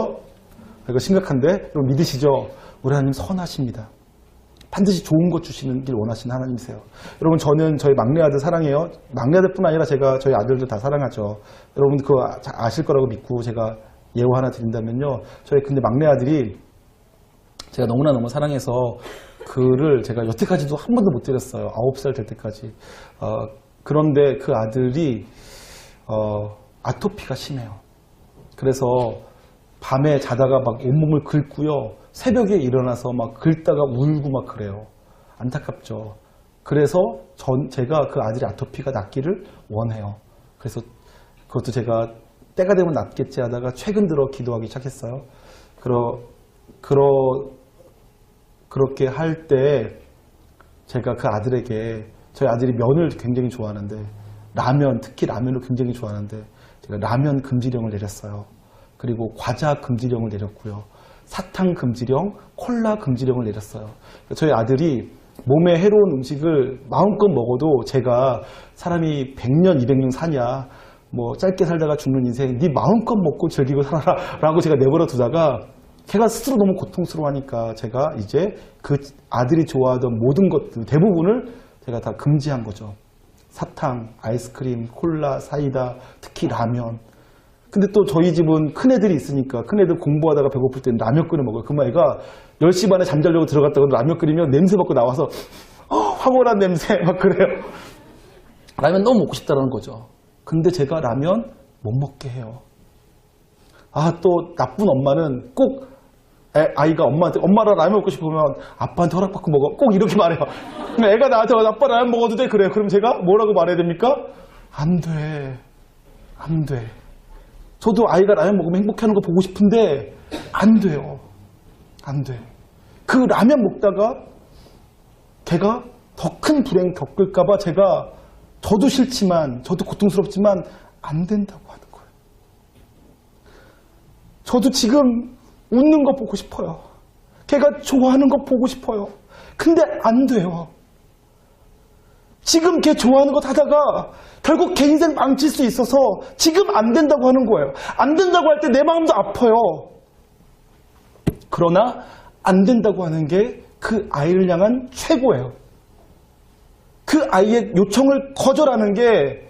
이거 심각한데 여러분 믿으시죠? 우리 하나님 선하십니다. 반드시 좋은 것 주시는 길 원하시는 하나님이세요. 여러분, 저는 저희 막내 아들 사랑해요. 막내 아들뿐 아니라 제가 저희 아들들 다 사랑하죠. 여러분 그거 아실 거라고 믿고 제가 예우 하나 드린다면요, 저희 근데 막내 아들이 제가 너무 사랑해서 그를 제가 여태까지도 한 번도 못 드렸어요. 9살 될 때까지. 그런데 그 아들이 아토피가 심해요. 그래서 밤에 자다가 막 온몸을 긁고요, 새벽에 일어나서 막 긁다가 울고 막 그래요. 안타깝죠. 그래서 제가 그 아들의 아토피가 낫기를 원해요. 그래서 그것도 제가 때가 되면 낫겠지 하다가 최근 들어 기도하기 시작했어요. 그렇게 할 때 제가 그 아들에게, 저희 아들이 면을 굉장히 좋아하는데, 특히 라면을 굉장히 좋아하는데 제가 라면 금지령을 내렸어요. 그리고 과자 금지령을 내렸고요, 사탕 금지령, 콜라 금지령을 내렸어요. 저희 아들이 몸에 해로운 음식을 마음껏 먹어도, 제가 사람이 100년, 200년 사냐, 뭐 짧게 살다가 죽는 인생, 네 마음껏 먹고 즐기고 살아라 라고 제가 내버려 두다가 걔가 스스로 너무 고통스러워하니까 제가 이제 그 아들이 좋아하던 모든 것들 대부분을 제가 다 금지한 거죠. 사탕, 아이스크림, 콜라, 사이다, 특히 라면. 근데 또 저희 집은 큰애들이 있으니까 큰애들 공부하다가 배고플 때는 라면 끓여 먹어요. 그럼 애가 10시 반에 잠자려고 들어갔다가 라면 끓이면 냄새 맡고 나와서 황홀한 냄새 막 그래요. 라면 너무 먹고 싶다는 거죠. 근데 제가 라면 못 먹게 해요. 또 나쁜 엄마는 꼭 아이가 엄마한테, 엄마랑 라면 먹고 싶으면 아빠한테 허락받고 먹어, 꼭 이렇게 말해요. 애가 나한테 아빠 라면 먹어도 돼? 그래요. 그럼 제가 뭐라고 말해야 됩니까? 안 돼. 저도 아이가 라면 먹으면 행복해하는 거 보고 싶은데 안 돼요. 안 돼. 그 라면 먹다가 걔가 더 큰 불행 겪을까봐 저도 싫지만, 저도 고통스럽지만 안 된다고 하는 거예요. 저도 지금 웃는 거 보고 싶어요. 걔가 좋아하는 거 보고 싶어요. 근데 안 돼요. 지금 걔 좋아하는 거 하다가 결국 걔 인생 망칠 수 있어서 지금 안 된다고 하는 거예요. 안 된다고 할 때 내 마음도 아파요. 그러나 안 된다고 하는 게 그 아이를 향한 최고예요. 그 아이의 요청을 거절하는 게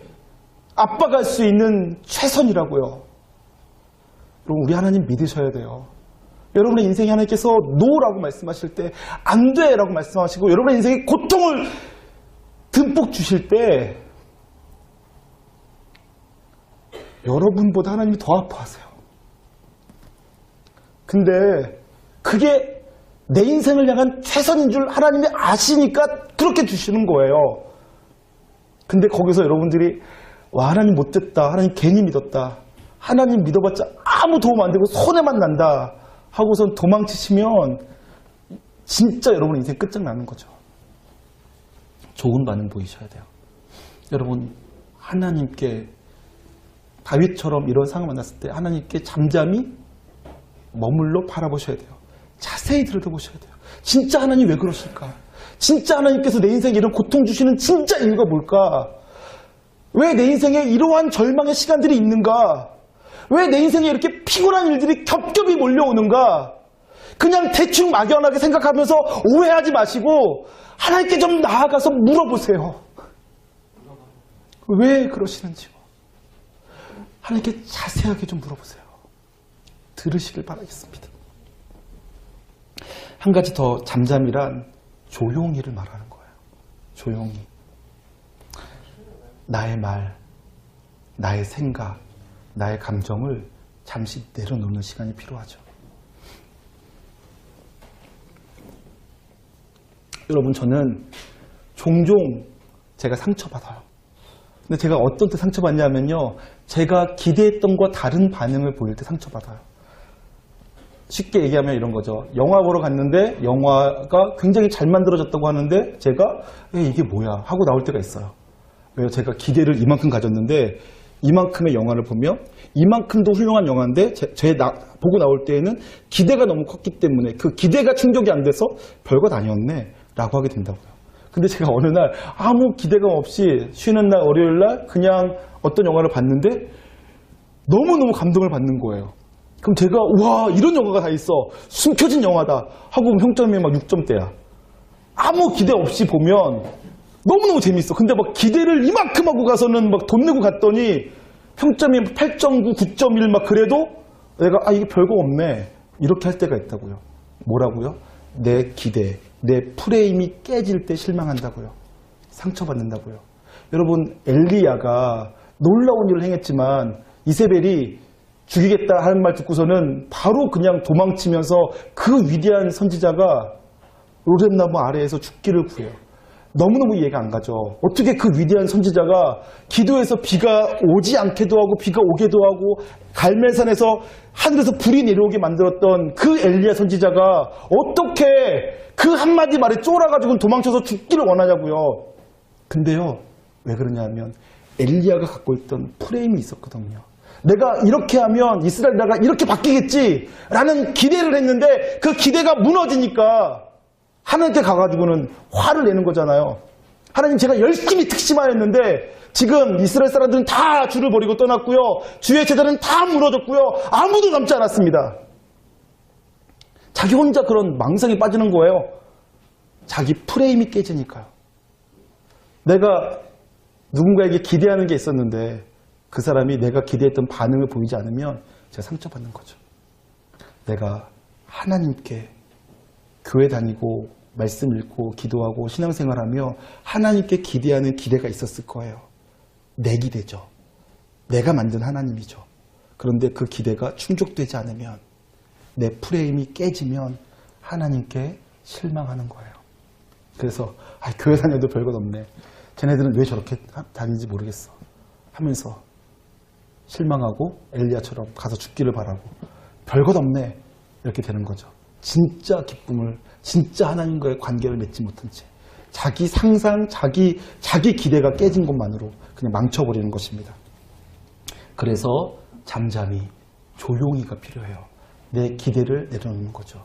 아빠가 할 수 있는 최선이라고요. 여러분, 우리 하나님 믿으셔야 돼요. 여러분의 인생에 하나님께서 노라고 말씀하실 때, 안 돼 라고 말씀하시고, 여러분의 인생에 고통을 듬뿍 주실 때 여러분보다 하나님이 더 아파하세요. 근데 그게 내 인생을 향한 최선인 줄 하나님이 아시니까 그렇게 주시는 거예요. 근데 거기서 여러분들이 하나님 못됐다, 하나님 괜히 믿었다, 하나님 믿어봤자 아무 도움 안 되고 손해만 난다 하고선 도망치시면 진짜 여러분 인생 끝장나는 거죠. 좋은 반응 보이셔야 돼요. 여러분 하나님께 다윗처럼 이런 상황을 만났을 때 하나님께 잠잠히 머물러 바라보셔야 돼요. 자세히 들여다보셔야 돼요. 진짜 하나님 왜 그러실까? 진짜 하나님께서 내 인생에 이런 고통 주시는 진짜 이유가 뭘까? 왜 내 인생에 이러한 절망의 시간들이 있는가? 왜 내 인생에 이렇게 피곤한 일들이 겹겹이 몰려오는가? 그냥 대충 막연하게 생각하면서 오해하지 마시고 하나님께 좀 나아가서 물어보세요. 왜 그러시는지요? 하나님께 자세하게 좀 물어보세요. 들으시길 바라겠습니다. 한 가지 더 잠잠이란 조용히를 말하는 거예요. 조용히. 나의 말, 나의 생각, 나의 감정을 잠시 내려놓는 시간이 필요하죠. 여러분 저는 종종 제가 상처받아요. 근데 제가 어떤 때 상처받냐면요. 제가 기대했던 것과 다른 반응을 보일 때 상처받아요. 쉽게 얘기하면 이런 거죠. 영화 보러 갔는데 영화가 굉장히 잘 만들어졌다고 하는데 제가 이게 뭐야 하고 나올 때가 있어요. 왜요? 제가 기대를 이만큼 가졌는데 이만큼의 영화를 보면 이만큼도 훌륭한 영화인데 보고 나올 때에는 기대가 너무 컸기 때문에 그 기대가 충족이 안 돼서 별것 아니었네 라고 하게 된다고요. 근데 제가 어느 날 아무 기대감 없이 쉬는 날 월요일 날 그냥 어떤 영화를 봤는데 너무너무 감동을 받는 거예요. 그럼 제가 와 이런 영화가 다 있어 숨겨진 영화다 하고 평점이 막 6점대야. 아무 기대 없이 보면 너무너무 재밌어. 근데 막 기대를 이만큼 하고 가서는 막 돈 내고 갔더니 평점이 8.9, 9.1 막 그래도 내가 이게 별거 없네 이렇게 할 때가 있다고요. 뭐라고요? 내 기대, 내 프레임이 깨질 때 실망한다고요. 상처받는다고요. 여러분 엘리야가 놀라운 일을 행했지만 이세벨이 죽이겠다 하는 말 듣고서는 바로 그냥 도망치면서 그 위대한 선지자가 로뎀나무 아래에서 죽기를 구해요. 너무너무 이해가 안 가죠. 어떻게 그 위대한 선지자가 기도해서 비가 오지 않게도 하고 비가 오게도 하고 갈멜산에서 하늘에서 불이 내려오게 만들었던 그 엘리야 선지자가 어떻게 그 한마디 말에 쫄아가지고 도망쳐서 죽기를 원하냐고요. 근데요 왜 그러냐면 엘리야가 갖고 있던 프레임이 있었거든요. 내가 이렇게 하면 이스라엘 나라가 이렇게 바뀌겠지라는 기대를 했는데 그 기대가 무너지니까 하나님께 가가지고는 화를 내는 거잖아요. 하나님 제가 열심히 특심하였는데 지금 이스라엘 사람들은 다 주를 버리고 떠났고요. 주의 제자는 다 무너졌고요. 아무도 남지 않았습니다. 자기 혼자 그런 망상에 빠지는 거예요. 자기 프레임이 깨지니까요. 내가 누군가에게 기대하는 게 있었는데 그 사람이 내가 기대했던 반응을 보이지 않으면 제가 상처받는 거죠. 내가 하나님께 교회 다니고 말씀 읽고 기도하고 신앙생활하며 하나님께 기대하는 기대가 있었을 거예요. 내 기대죠. 내가 만든 하나님이죠. 그런데 그 기대가 충족되지 않으면 내 프레임이 깨지면 하나님께 실망하는 거예요. 그래서 교회 다녀도 별것 없네. 쟤네들은 왜 저렇게 다니는지 모르겠어 하면서 실망하고 엘리야처럼 가서 죽기를 바라고 별것 없네 이렇게 되는 거죠. 진짜 기쁨을 진짜 하나님과의 관계를 맺지 못한 채 자기 상상, 자기 기대가 깨진 것만으로 그냥 망쳐버리는 것입니다. 그래서 잠잠히 조용히가 필요해요. 내 기대를 내려놓는 거죠.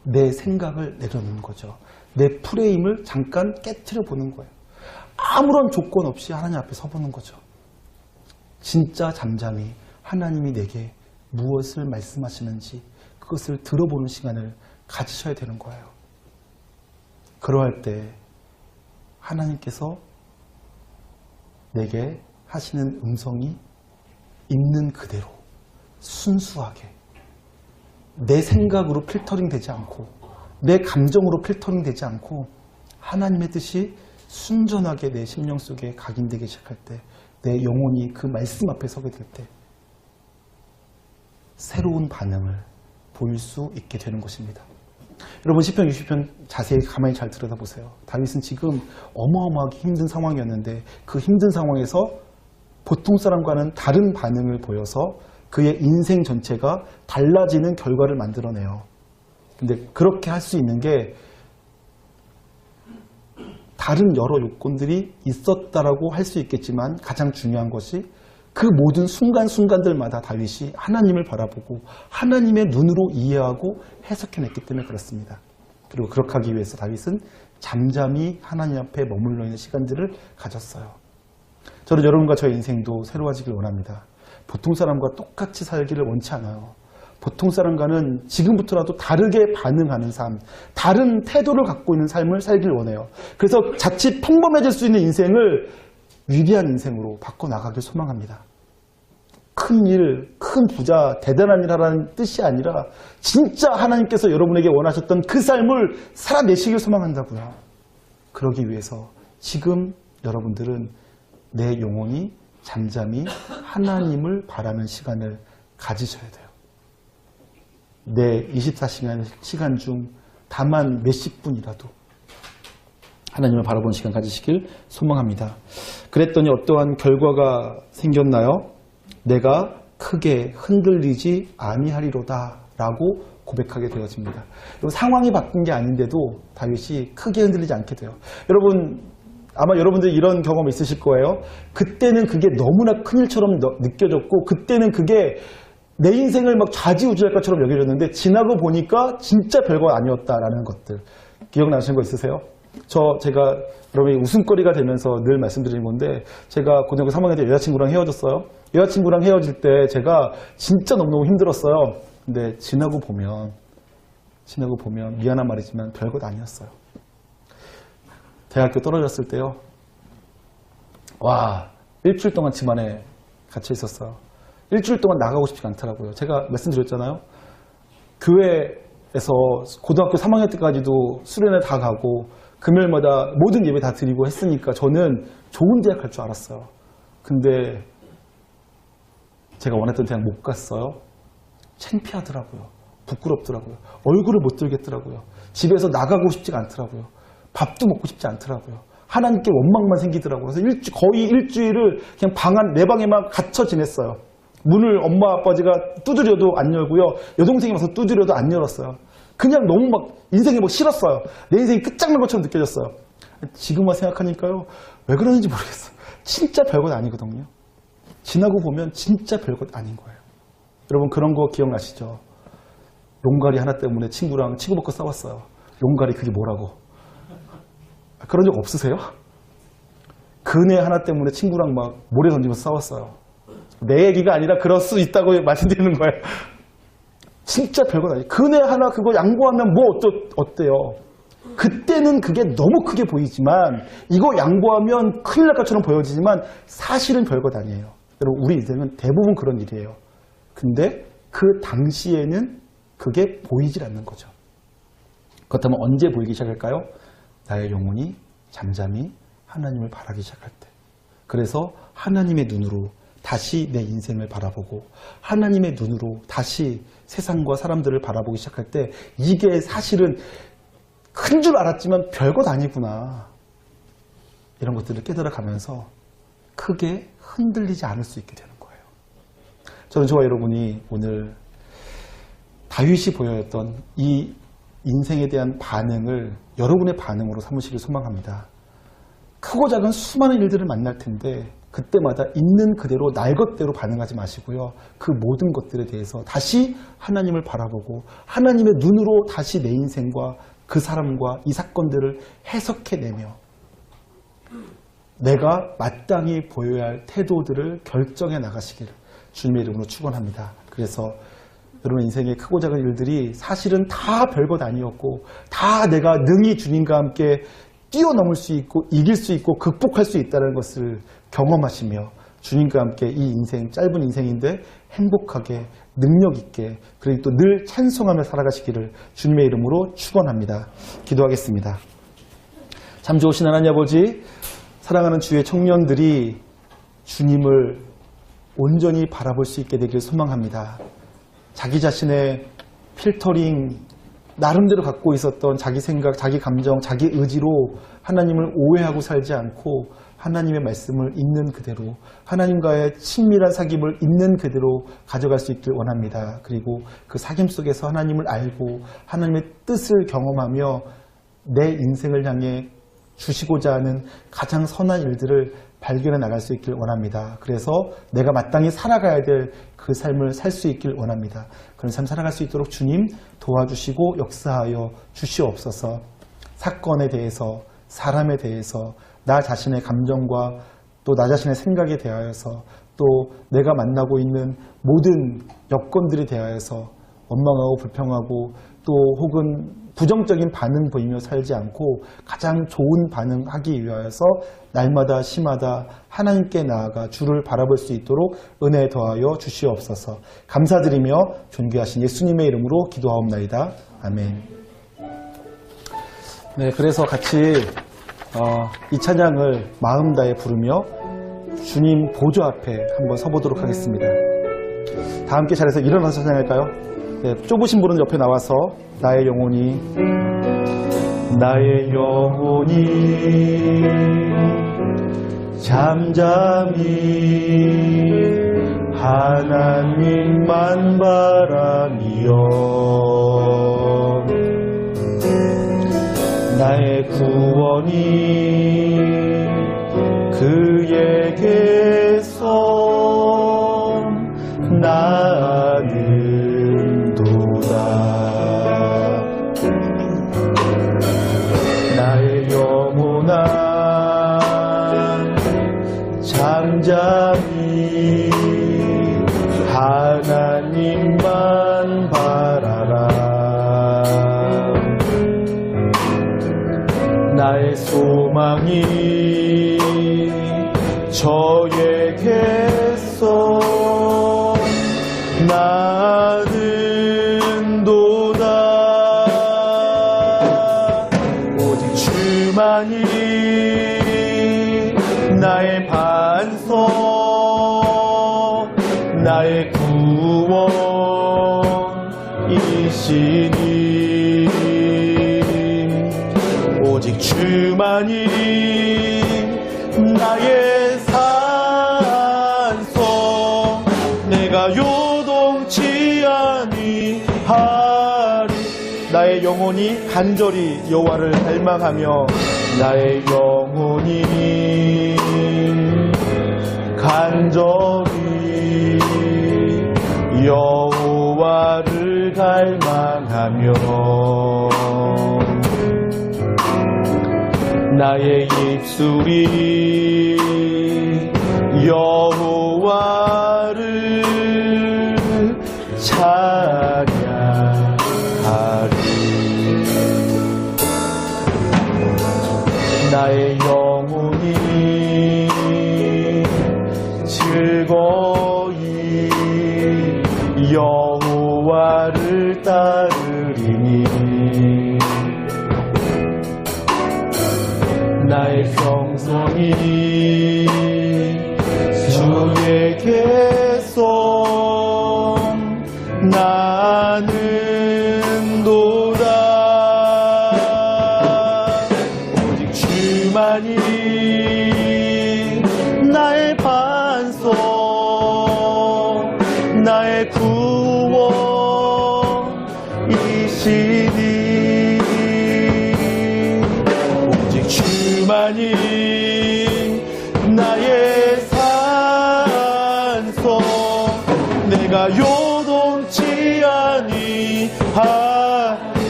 내 생각을 내려놓는 거죠. 내 프레임을 잠깐 깨트려 보는 거예요. 아무런 조건 없이 하나님 앞에 서보는 거죠. 진짜 잠잠히 하나님이 내게 무엇을 말씀하시는지 그것을 들어보는 시간을 가지셔야 되는 거예요. 그러할 때 하나님께서 내게 하시는 음성이 있는 그대로 순수하게 내 생각으로 필터링 되지 않고 내 감정으로 필터링 되지 않고 하나님의 뜻이 순전하게 내 심령 속에 각인되기 시작할 때 내 영혼이 그 말씀 앞에 서게 될 때 새로운 반응을 보일 수 있게 되는 것입니다. 여러분 시편 60편 자세히 가만히 잘 들여다보세요. 다윗은 지금 어마어마하게 힘든 상황이었는데 그 힘든 상황에서 보통 사람과는 다른 반응을 보여서 그의 인생 전체가 달라지는 결과를 만들어내요. 근데 그렇게 할 수 있는 게 다른 여러 요건들이 있었다라고 할 수 있겠지만 가장 중요한 것이 그 모든 순간순간들마다 다윗이 하나님을 바라보고 하나님의 눈으로 이해하고 해석해냈기 때문에 그렇습니다. 그리고 그렇게 하기 위해서 다윗은 잠잠히 하나님 앞에 머물러 있는 시간들을 가졌어요. 저는 여러분과 저의 인생도 새로워지길 원합니다. 보통 사람과 똑같이 살기를 원치 않아요. 보통 사람과는 지금부터라도 다르게 반응하는 삶, 다른 태도를 갖고 있는 삶을 살길 원해요. 그래서 자칫 평범해질 수 있는 인생을 위대한 인생으로 바꿔나가길 소망합니다. 큰 일, 큰 부자, 대단한 일 하라는 뜻이 아니라 진짜 하나님께서 여러분에게 원하셨던 그 삶을 살아내시길 소망한다고요. 그러기 위해서 지금 여러분들은 내 영혼이 잠잠히 하나님을 바라는 시간을 가지셔야 돼요. 내 24시간 중 다만 몇십 분이라도 하나님을 바라보는 시간 가지시길 소망합니다. 그랬더니 어떠한 결과가 생겼나요? 내가 크게 흔들리지 아니하리로다 라고 고백하게 되어집니다. 상황이 바뀐 게 아닌데도 다윗이 크게 흔들리지 않게 돼요. 여러분 아마 여러분들 이런 경험 있으실 거예요. 그때는 그게 너무나 큰일처럼 느껴졌고 그때는 그게 내 인생을 막 좌지우지할 것처럼 여겨졌는데 지나고 보니까 진짜 별거 아니었다라는 것들 기억나시는 거 있으세요? 제가 여러분이 웃음거리가 되면서 늘 말씀드리는 건데 제가 고등학교 3학년 때 여자친구랑 헤어졌어요. 여자친구랑 헤어질 때 제가 진짜 너무너무 힘들었어요. 근데 지나고 보면 미안한 말이지만 별것 아니었어요. 대학교 떨어졌을 때요. 와, 일주일 동안 집 안에 갇혀 있었어요. 일주일 동안 나가고 싶지 않더라고요. 제가 말씀드렸잖아요. 교회에서 고등학교 3학년 때까지도 수련회 다 가고 금요일마다 모든 예배 다 드리고 했으니까 저는 좋은 대학 갈 줄 알았어요. 근데 제가 원했던 대학 못 갔어요. 창피하더라고요. 부끄럽더라고요. 얼굴을 못 들겠더라고요. 집에서 나가고 싶지가 않더라고요. 밥도 먹고 싶지 않더라고요. 하나님께 원망만 생기더라고요. 그래서 거의 일주일을 그냥 내 방에만 갇혀 지냈어요. 문을 엄마 아빠가 두드려도 안 열고요. 여동생이 와서 두드려도 안 열었어요. 그냥 너무 막 인생이 싫었어요. 내 인생이 끝장난 것처럼 느껴졌어요. 지금만 생각하니까요. 왜 그러는지 모르겠어요. 진짜 별것 아니거든요. 지나고 보면 진짜 별것 아닌 거예요. 여러분 그런 거 기억나시죠? 용가리 하나 때문에 친구랑 치고받고 싸웠어요. 용가리 그게 뭐라고? 그런 적 없으세요? 그네 하나 때문에 친구랑 막 모래 던지면서 싸웠어요. 내 얘기가 아니라 그럴 수 있다고 말씀드리는 거예요. 진짜 별건 아니에요. 그네 하나 그거 양보하면 뭐 어때요? 그때는 그게 너무 크게 보이지만 이거 양보하면 큰일 날 것처럼 보여지지만 사실은 별것 아니에요. 여러분 우리 인생은 대부분 그런 일이에요. 근데 그 당시에는 그게 보이질 않는 거죠. 그렇다면 언제 보이기 시작할까요? 나의 영혼이 잠잠히 하나님을 바라기 시작할 때. 그래서 하나님의 눈으로 다시 내 인생을 바라보고 하나님의 눈으로 다시 세상과 사람들을 바라보기 시작할 때 이게 사실은 큰 줄 알았지만 별것 아니구나. 이런 것들을 깨달아가면서 크게 흔들리지 않을 수 있게 되는 거예요. 저는 저와 여러분이 오늘 다윗이 보여줬던 이 인생에 대한 반응을 여러분의 반응으로 삼으시길 소망합니다. 크고 작은 수많은 일들을 만날 텐데 그때마다 있는 그대로 날 것대로 반응하지 마시고요. 그 모든 것들에 대해서 다시 하나님을 바라보고 하나님의 눈으로 다시 내 인생과 그 사람과 이 사건들을 해석해내며 내가 마땅히 보여야 할 태도들을 결정해 나가시기를 주님의 이름으로 축원합니다. 그래서 여러분 인생의 크고 작은 일들이 사실은 다 별것 아니었고 다 내가 능히 주님과 함께 뛰어넘을 수 있고 이길 수 있고 극복할 수 있다는 것을 경험하시며 주님과 함께 이 인생 짧은 인생인데 행복하게 능력 있게 그리고 또 늘 찬송하며 살아가시기를 주님의 이름으로 축원합니다. 기도하겠습니다. 참 좋으신 하나님 아버지, 사랑하는 주의 청년들이 주님을 온전히 바라볼 수 있게 되기를 소망합니다. 자기 자신의 필터링 나름대로 갖고 있었던 자기 생각, 자기 감정, 자기 의지로 하나님을 오해하고 살지 않고 하나님의 말씀을 있는 그대로 하나님과의 친밀한 사귐을 있는 그대로 가져갈 수 있길 원합니다. 그리고 그 사귐 속에서 하나님을 알고 하나님의 뜻을 경험하며 내 인생을 향해 주시고자 하는 가장 선한 일들을 발견해 나갈 수 있길 원합니다. 그래서 내가 마땅히 살아가야 될 그 삶을 살 수 있길 원합니다. 그런 삶 살아갈 수 있도록 주님 도와주시고 역사하여 주시옵소서. 사건에 대해서, 사람에 대해서, 나 자신의 감정과 또 나 자신의 생각에 대하여서, 또 내가 만나고 있는 모든 여건들에 대하여서 원망하고 불평하고 또 혹은 부정적인 반응 보이며 살지 않고 가장 좋은 반응하기 위하여서 날마다 시마다 하나님께 나아가 주를 바라볼 수 있도록 은혜 더하여 주시옵소서. 감사드리며 존귀하신 예수님의 이름으로 기도하옵나이다. 아멘. 네, 그래서 같이 이 찬양을 마음 다해 부르며 주님 보좌 앞에 한번 서보도록 하겠습니다. 다 함께 자리에서 일어나서 찬양할까요? 네, 좁으신 분은 옆에 나와서 나의 영혼이 잠잠히 하나님만 바라며 나의 구원이 그에게서 나는도다. 나의 영혼아 잠잠히 하나님만 바라라. 나의 소망이 저에게서 나는도다. 오직 주만이 나의 반석, 나의 구원이시니 오직 주만이 나의 산성, 내가 요동치 아니하리. 나의 영혼이 간절히 여호와를 갈망하며 나의 영혼이 간절히 여호와를 갈망하며 나의 입술이 여호와를 찬양하리. 나의 영혼이 즐거이 여호와를 따르리니 나의 평성이 주에게서 나는도다. 오직 주만이 나의 반석, 나의 구원이시니 오직 주만이 나의 산성, 내가 요동치 아니하.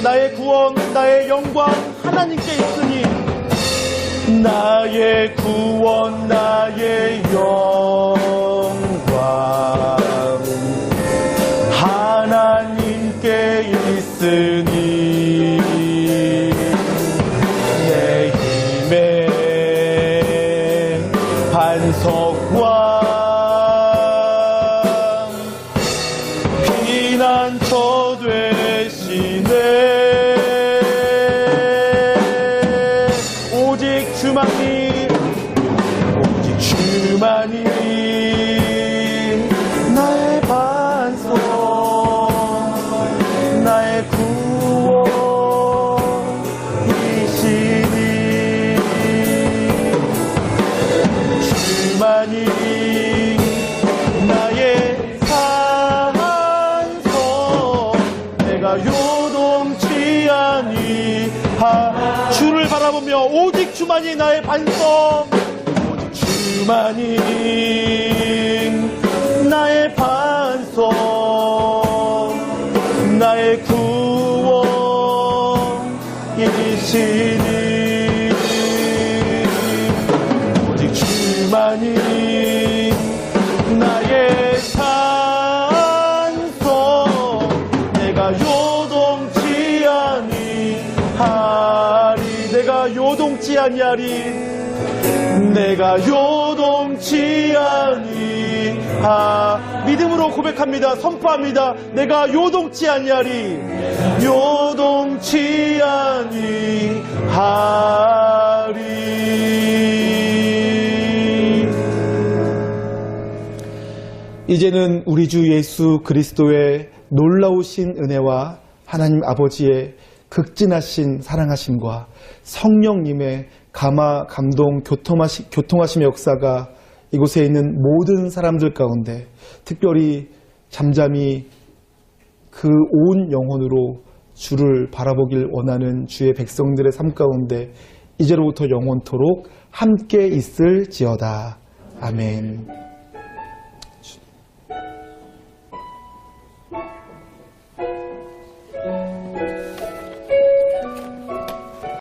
나의 구원, 나의 영광 하나님께 있으니 나의 구원, 나의 영광 하나님께 있으니 내 힘의 반석과 피난처 되시네. 오직 주만이 주만이 나의 반석, 오직 주만이 나의 반석, 나의 구원이시니 오직 주만이 나의 반석, 내가 요동치 아니하리, 내가 요동치 아니하리, 내가 요동치 아니하, 믿음으로 고백합니다. 선포합니다. 내가 요동치 아니하리, 요동치 아니하리. 이제는 우리 주 예수 그리스도의 놀라우신 은혜와 하나님 아버지의 극진하신 사랑하심과 성령님의 감화, 감동, 교통하심의 역사가 이곳에 있는 모든 사람들 가운데, 특별히 잠잠히 그 온 영혼으로 주를 바라보길 원하는 주의 백성들의 삶 가운데 이제로부터 영원토록 함께 있을지어다. 아멘.